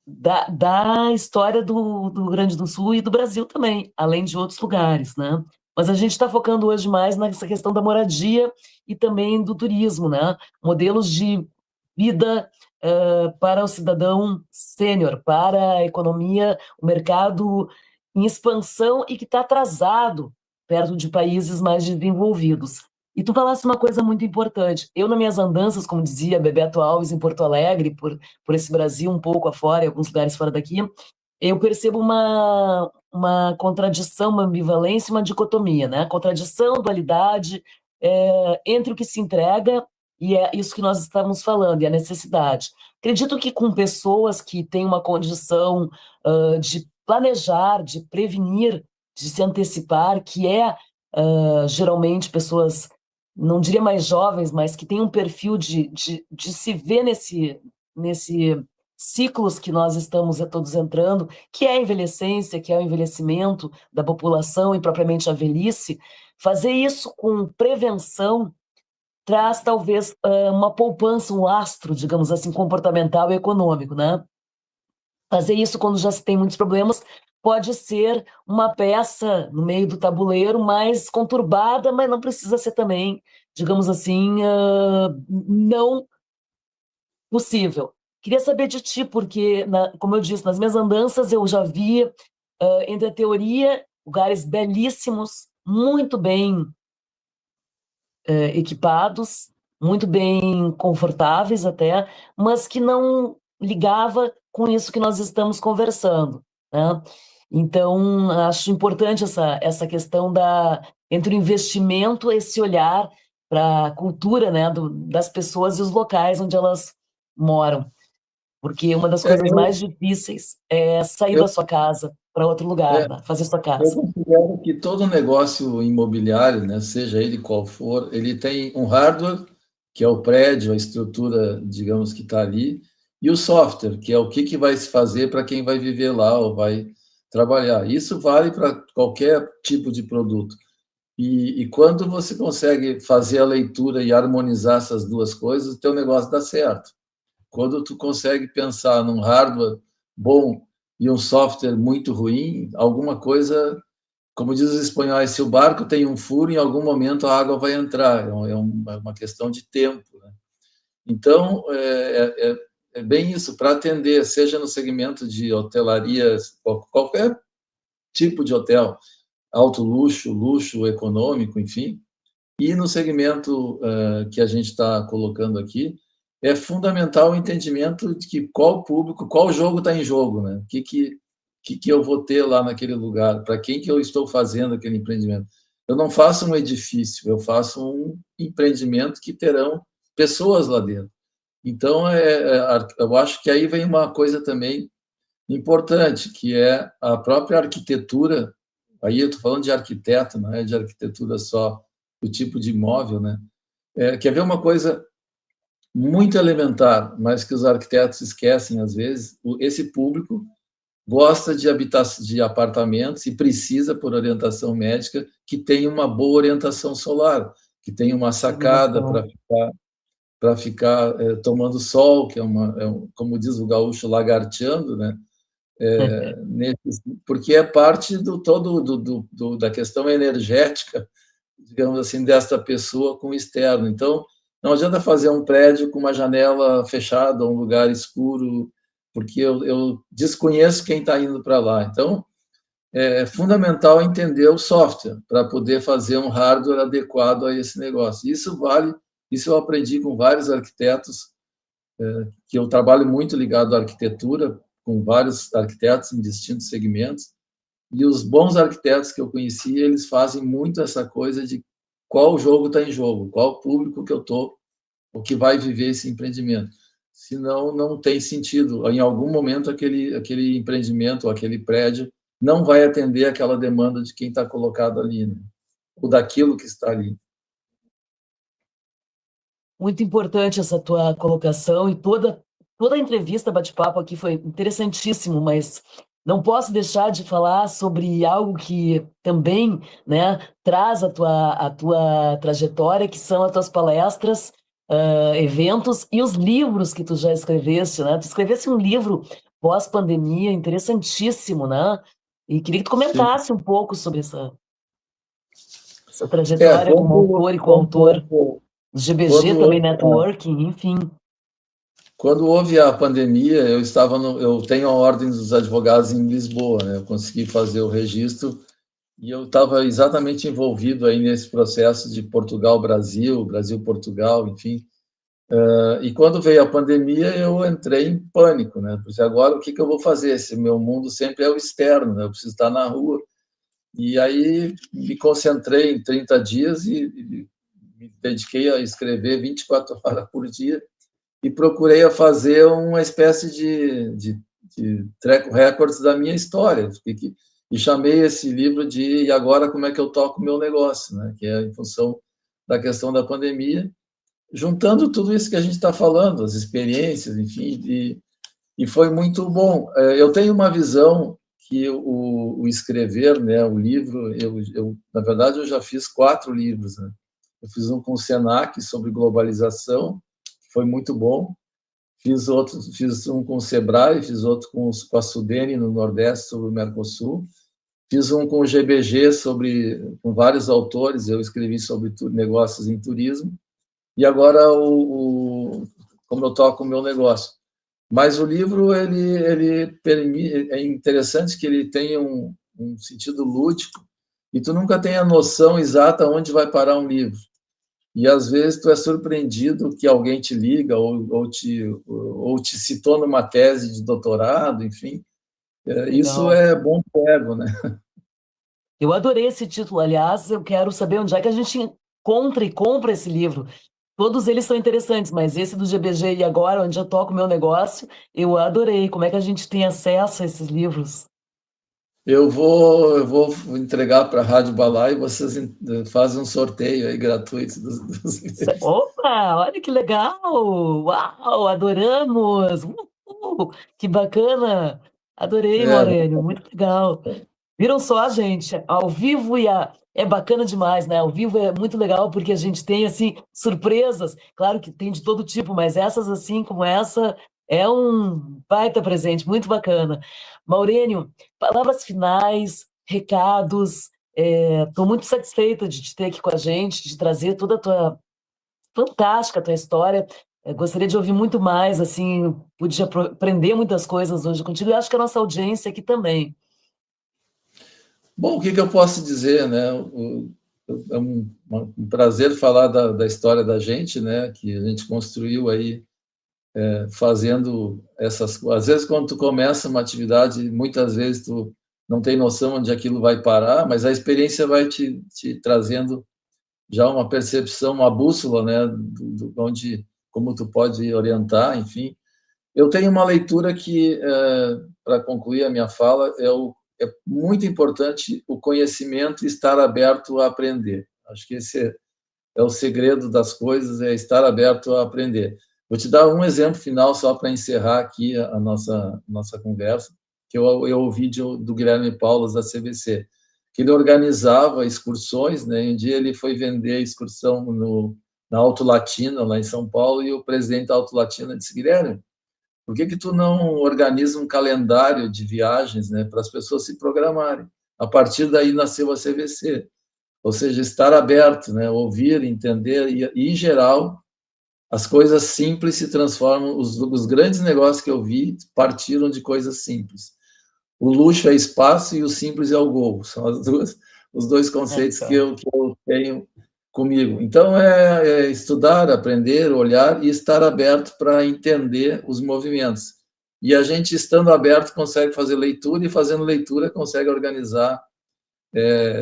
da história do Rio Grande do Sul e do Brasil também, além de outros lugares, né? Mas a gente está focando hoje mais nessa questão da moradia e também do turismo, né? Modelos de vida para o cidadão sênior, para a economia, o mercado em expansão e que está atrasado perto de países mais desenvolvidos. E tu falaste uma coisa muito importante. Eu, nas minhas andanças, como dizia Bebeto Alves, em Porto Alegre, por esse Brasil um pouco afora, em alguns lugares fora daqui, eu percebo uma contradição, uma ambivalência, uma dicotomia, né? Contradição, dualidade entre o que se entrega e é isso que nós estamos falando, e a necessidade. Acredito que com pessoas que têm uma condição de planejar, de prevenir, de se antecipar, que geralmente pessoas, não diria mais jovens, mas que têm um perfil de se ver nesse ciclos que nós estamos todos entrando, que é a envelhecência, que é o envelhecimento da população e propriamente a velhice, fazer isso com prevenção traz talvez uma poupança, um lastro, digamos assim, comportamental e econômico, né? Fazer isso quando já se tem muitos problemas pode ser uma peça no meio do tabuleiro mais conturbada, mas não precisa ser também, digamos assim, não possível. Queria saber de ti, porque, como eu disse, nas minhas andanças eu já vi, entre a teoria, lugares belíssimos, muito bem equipados, muito bem confortáveis até, mas que não ligava com isso que nós estamos conversando, né? Então, acho importante essa questão entre o investimento, esse olhar para a cultura, né, das pessoas e os locais onde elas moram. Porque uma das É, coisas mais difíceis é sair da eu, sua casa para outro lugar, é, né, fazer sua eu casa. considero que todo negócio imobiliário, né, seja ele qual for, ele tem um hardware, que é o prédio, a estrutura, digamos, que está ali, e o software, que é o que vai se fazer para quem vai viver lá ou vai trabalhar. Isso vale para qualquer tipo de produto. E quando você consegue fazer a leitura e harmonizar essas duas coisas, o teu negócio dá certo. Quando tu consegue pensar num hardware bom e um software muito ruim, alguma coisa, como diz os espanhóis, se o barco tem um furo, em algum momento a água vai entrar. É uma questão de tempo. Né? Então, é bem isso, para atender, seja no segmento de hotelaria, qualquer tipo de hotel, alto luxo, luxo econômico, enfim, e no segmento que a gente está colocando aqui, é fundamental o entendimento de que qual público, qual jogo está em jogo, né? O que eu vou ter lá naquele lugar, para quem que eu estou fazendo aquele empreendimento. Eu não faço um edifício, eu faço um empreendimento que terão pessoas lá dentro. Então, eu acho que aí vem uma coisa também importante, que é a própria arquitetura. Aí eu estou falando de arquiteto, não é de arquitetura só do tipo de imóvel, né? Quer ver uma coisa muito elementar, mas que os arquitetos esquecem às vezes? Esse público gosta de de apartamentos e precisa, por orientação médica, que tenha uma boa orientação solar, que tenha uma sacada Iluminação. para ficar. para ficar tomando sol, que como diz o gaúcho, lagarteando, né? Porque é parte da questão energética, digamos assim, desta pessoa com o externo. Então, não adianta fazer um prédio com uma janela fechada, um lugar escuro, porque eu desconheço quem está indo para lá. Então, é fundamental entender o software para poder fazer um hardware adequado a esse negócio. Isso eu aprendi com vários arquitetos, que eu trabalho muito ligado à arquitetura, com vários arquitetos em distintos segmentos, e os bons arquitetos que eu conheci, eles fazem muito essa coisa de qual jogo está em jogo, qual público que eu estou, o que vai viver esse empreendimento. Senão, não tem sentido. Em algum momento, aquele empreendimento, aquele prédio, não vai atender aquela demanda de quem está colocado ali, né? Ou daquilo que está ali. Muito importante essa tua colocação, e toda a entrevista, bate-papo aqui foi interessantíssimo, mas não posso deixar de falar sobre algo que também, né, traz a tua trajetória, que são as tuas palestras, eventos e os livros que tu já escreveste, né? Tu escreveste um livro pós-pandemia interessantíssimo, né? E queria que tu comentasse um pouco sobre essa trajetória como autor e coautor. GBG também, networking, enfim. Quando houve a pandemia, eu tenho a Ordem dos Advogados em Lisboa, né? Eu consegui fazer o registro e eu estava exatamente envolvido aí nesse processo de Portugal-Brasil, Brasil-Portugal, enfim. E quando veio a pandemia, eu entrei em pânico, né? Porque agora o que eu vou fazer? Esse meu mundo sempre é o externo, né? Eu preciso estar na rua. E aí me concentrei em 30 dias e me dediquei a escrever 24 horas por dia e procurei a fazer uma espécie de track records da minha história. E chamei esse livro de E Agora Como é que eu toco o meu negócio, né? Que é em função da questão da pandemia, juntando tudo isso que a gente está falando, as experiências, enfim, e foi muito bom. Eu tenho uma visão que o escrever, né, o livro, na verdade, eu já fiz 4 livros, né? Eu fiz um com o Senac sobre globalização, que foi muito bom. Fiz um com o Sebrae, fiz outro com a Sudene, no Nordeste, sobre o Mercosul. Fiz um com o GBG, com vários autores, eu escrevi sobre negócios em turismo. E agora, como eu toco o meu negócio. Mas o livro, é interessante que ele tenha um sentido lúdico, e tu nunca tem a noção exata onde vai parar um livro. E, às vezes, tu é surpreendido que alguém te liga ou te citou numa tese de doutorado, enfim. Isso é bom para o ego, né? Eu adorei esse título, aliás, eu quero saber onde é que a gente encontra e compra esse livro. Todos eles são interessantes, mas esse do GBG e Agora, onde eu toco o meu negócio, eu adorei. Como é que a gente tem acesso a esses livros? Eu vou entregar para a Rádio Balá e vocês fazem um sorteio aí gratuito dos livros. Opa, olha que legal! Uau, adoramos! Que bacana! Adorei, Maurênio, muito legal. Viram só, gente, ao vivo é bacana demais, né? Ao vivo é muito legal porque a gente tem, assim, surpresas. Claro que tem de todo tipo, mas essas, assim, como essa, é um baita presente, muito bacana. Maurênio, palavras finais, recados. Estou muito satisfeita de te ter aqui com a gente, de trazer toda a tua fantástica a tua história. Gostaria de ouvir muito mais, assim, podia aprender muitas coisas hoje contigo, e acho que a nossa audiência aqui também. Bom, o que eu posso dizer, né? É um prazer falar da história da gente, né? Que a gente construiu aí fazendo essas coisas. Às vezes, quando tu começa uma atividade, muitas vezes tu não tem noção onde aquilo vai parar, mas a experiência vai te trazendo já uma percepção, uma bússola, né? Como tu pode orientar, enfim. Eu tenho uma leitura que, para concluir a minha fala, é muito importante o conhecimento e estar aberto a aprender. Acho que esse é o segredo das coisas, é estar aberto a aprender. Vou te dar um exemplo final só para encerrar aqui a nossa conversa, que eu ouvi do Guilherme Paulos, da CBC, que ele organizava excursões, né? Um dia ele foi vender a excursão na Auto Latina, lá em São Paulo, e o presidente da Auto Latina disse: Guilherme, por que que tu não organiza um calendário de viagens, né, para as pessoas se programarem? A partir daí nasceu a CVC, ou seja, estar aberto, né, ouvir, entender, e em geral, as coisas simples se transformam, os grandes negócios que eu vi partiram de coisas simples. O luxo é espaço e o simples é o gol. São os dois conceitos que eu tenho comigo. Então, é estudar, aprender, olhar e estar aberto para entender os movimentos. E a gente, estando aberto, consegue fazer leitura, e fazendo leitura, consegue organizar,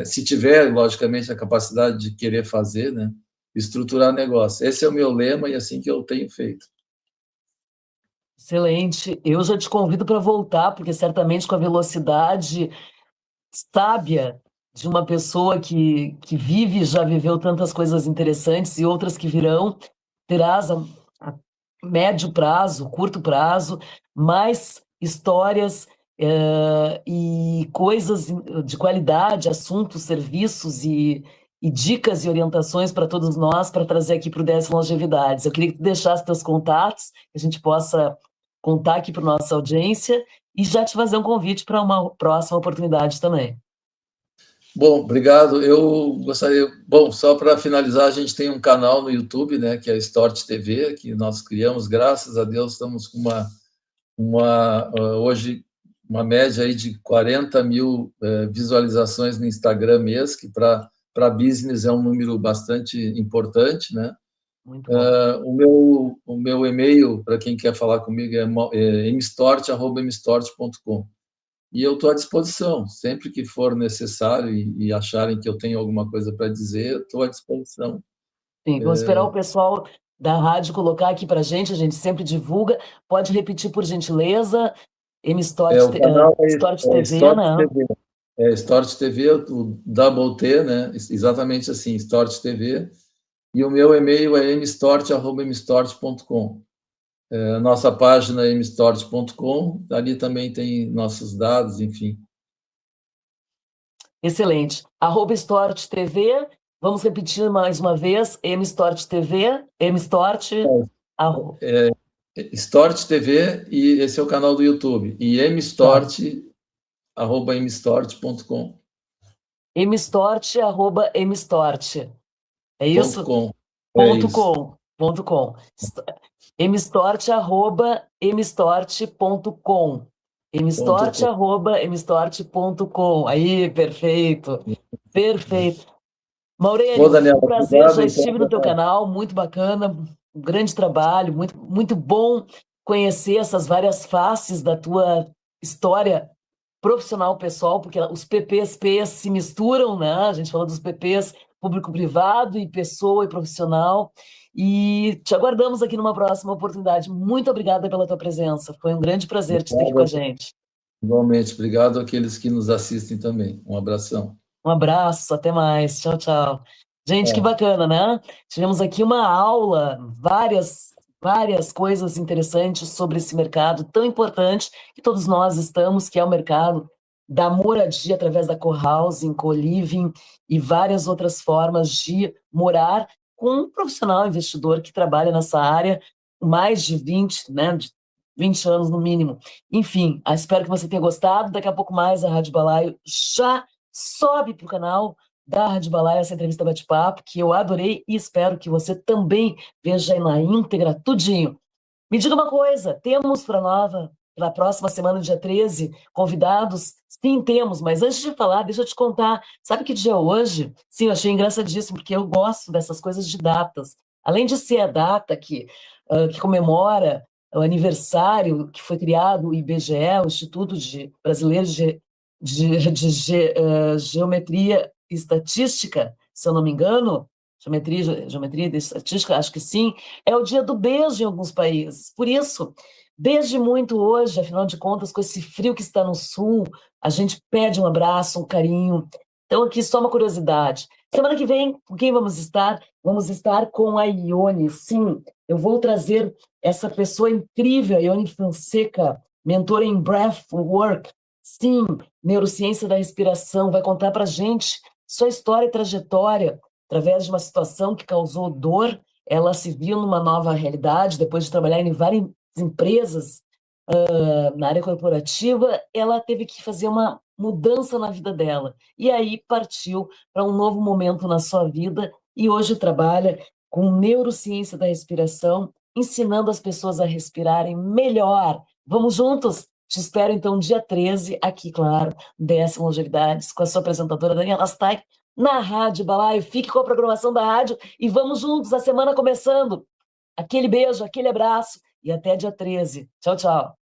se tiver, logicamente, a capacidade de querer fazer, né? Estruturar negócio. Esse é o meu lema e é assim que eu tenho feito. Excelente. Eu já te convido para voltar, porque certamente com a velocidade sábia de uma pessoa que vive e já viveu tantas coisas interessantes e outras que virão, terás a médio prazo, curto prazo, mais histórias e coisas de qualidade, assuntos, serviços e dicas e orientações para todos nós para trazer aqui para o DS Longevidades. Eu queria que tu deixasse teus contatos, que a gente possa contar aqui para nossa audiência e já te fazer um convite para uma próxima oportunidade também. Bom, obrigado. Eu gostaria... Bom, só para finalizar, a gente tem um canal no YouTube, né, que é a Stort TV, que nós criamos, graças a Deus, estamos com hoje uma média aí de 40 mil visualizações no Instagram mês, que para business é um número bastante importante, né? Muito bom. O meu e-mail, para quem quer falar comigo, é mstort@mstort.com. E eu estou à disposição, sempre que for necessário e acharem que eu tenho alguma coisa para dizer, estou à disposição. Sim, vamos esperar o pessoal da rádio colocar aqui para a gente sempre divulga. Pode repetir, por gentileza, MStort, O canal Stort é TV, Stort né? TV. É Stort TV, o Double T, né? Exatamente assim, Stort TV. E o meu e-mail é mstort@mstort.com. Nossa página é mstort.com, ali também tem nossos dados, enfim. Excelente. @Stort TV, vamos repetir mais uma vez, MStort TV, MStort... Stort TV, e esse é o canal do YouTube. E mstort@mstort.com. mstort@mstort. É isso? .com. Ponto com. Ponto com. mstort@mstort.com. mstort@mstort.com. Aí, perfeito. Perfeito. Maurélio, Daniela, um prazer, obrigado, já então. estive no teu canal, muito bacana, um grande trabalho, muito, muito bom conhecer essas várias faces da tua história profissional pessoal, porque os PPs se misturam, né? A gente falou dos PPs público-privado e pessoa e profissional, e te aguardamos aqui numa próxima oportunidade. Muito obrigada pela tua presença, foi um grande prazer te ter aqui com a gente. Igualmente, obrigado àqueles que nos assistem também. Um abração. Um abraço, até mais. Tchau, tchau. Gente, que bacana, né? Tivemos aqui uma aula, várias coisas interessantes sobre esse mercado tão importante que todos nós estamos, que é o mercado da moradia através da co-housing, co-living e várias outras formas de morar com um profissional investidor que trabalha nessa área mais de 20, né, de 20 anos no mínimo. Enfim, espero que você tenha gostado. Daqui a pouco mais a Rádio Balaio já sobe para o canal da Rádio Balaio essa entrevista bate-papo, que eu adorei e espero que você também veja na íntegra, tudinho. Me diga uma coisa, temos para a próxima semana, dia 13, convidados? Sim, temos, mas antes de falar, deixa eu te contar. Sabe que dia é hoje? Sim, eu achei engraçadíssimo, porque eu gosto dessas coisas de datas. Além de ser a data que comemora o aniversário que foi criado o IBGE, o Instituto Brasileiro de Geometria e Estatística, se eu não me engano, geometria e estatística, acho que sim, é o dia do beijo em alguns países. Por isso, beije muito hoje, afinal de contas, com esse frio que está no sul, a gente pede um abraço, um carinho. Então, aqui só uma curiosidade. Semana que vem, com quem vamos estar? Vamos estar com a Ione. Sim, eu vou trazer essa pessoa incrível, a Ione Fonseca, mentora em Breathwork. Sim, neurociência da respiração, vai contar para a gente sua história e trajetória através de uma situação que causou dor ela se viu numa nova realidade, depois de trabalhar em várias empresas na área corporativa, ela teve que fazer uma mudança na vida dela. E aí partiu para um novo momento na sua vida e hoje trabalha com neurociência da respiração, ensinando as pessoas a respirarem melhor. Vamos juntos? Te espero, então, dia 13, aqui, claro, dessa Longevidades, com a sua apresentadora Daniela Astai, na Rádio Balaio. Fique com a programação da rádio e vamos juntos, a semana começando. Aquele beijo, aquele abraço e até dia 13. Tchau, tchau.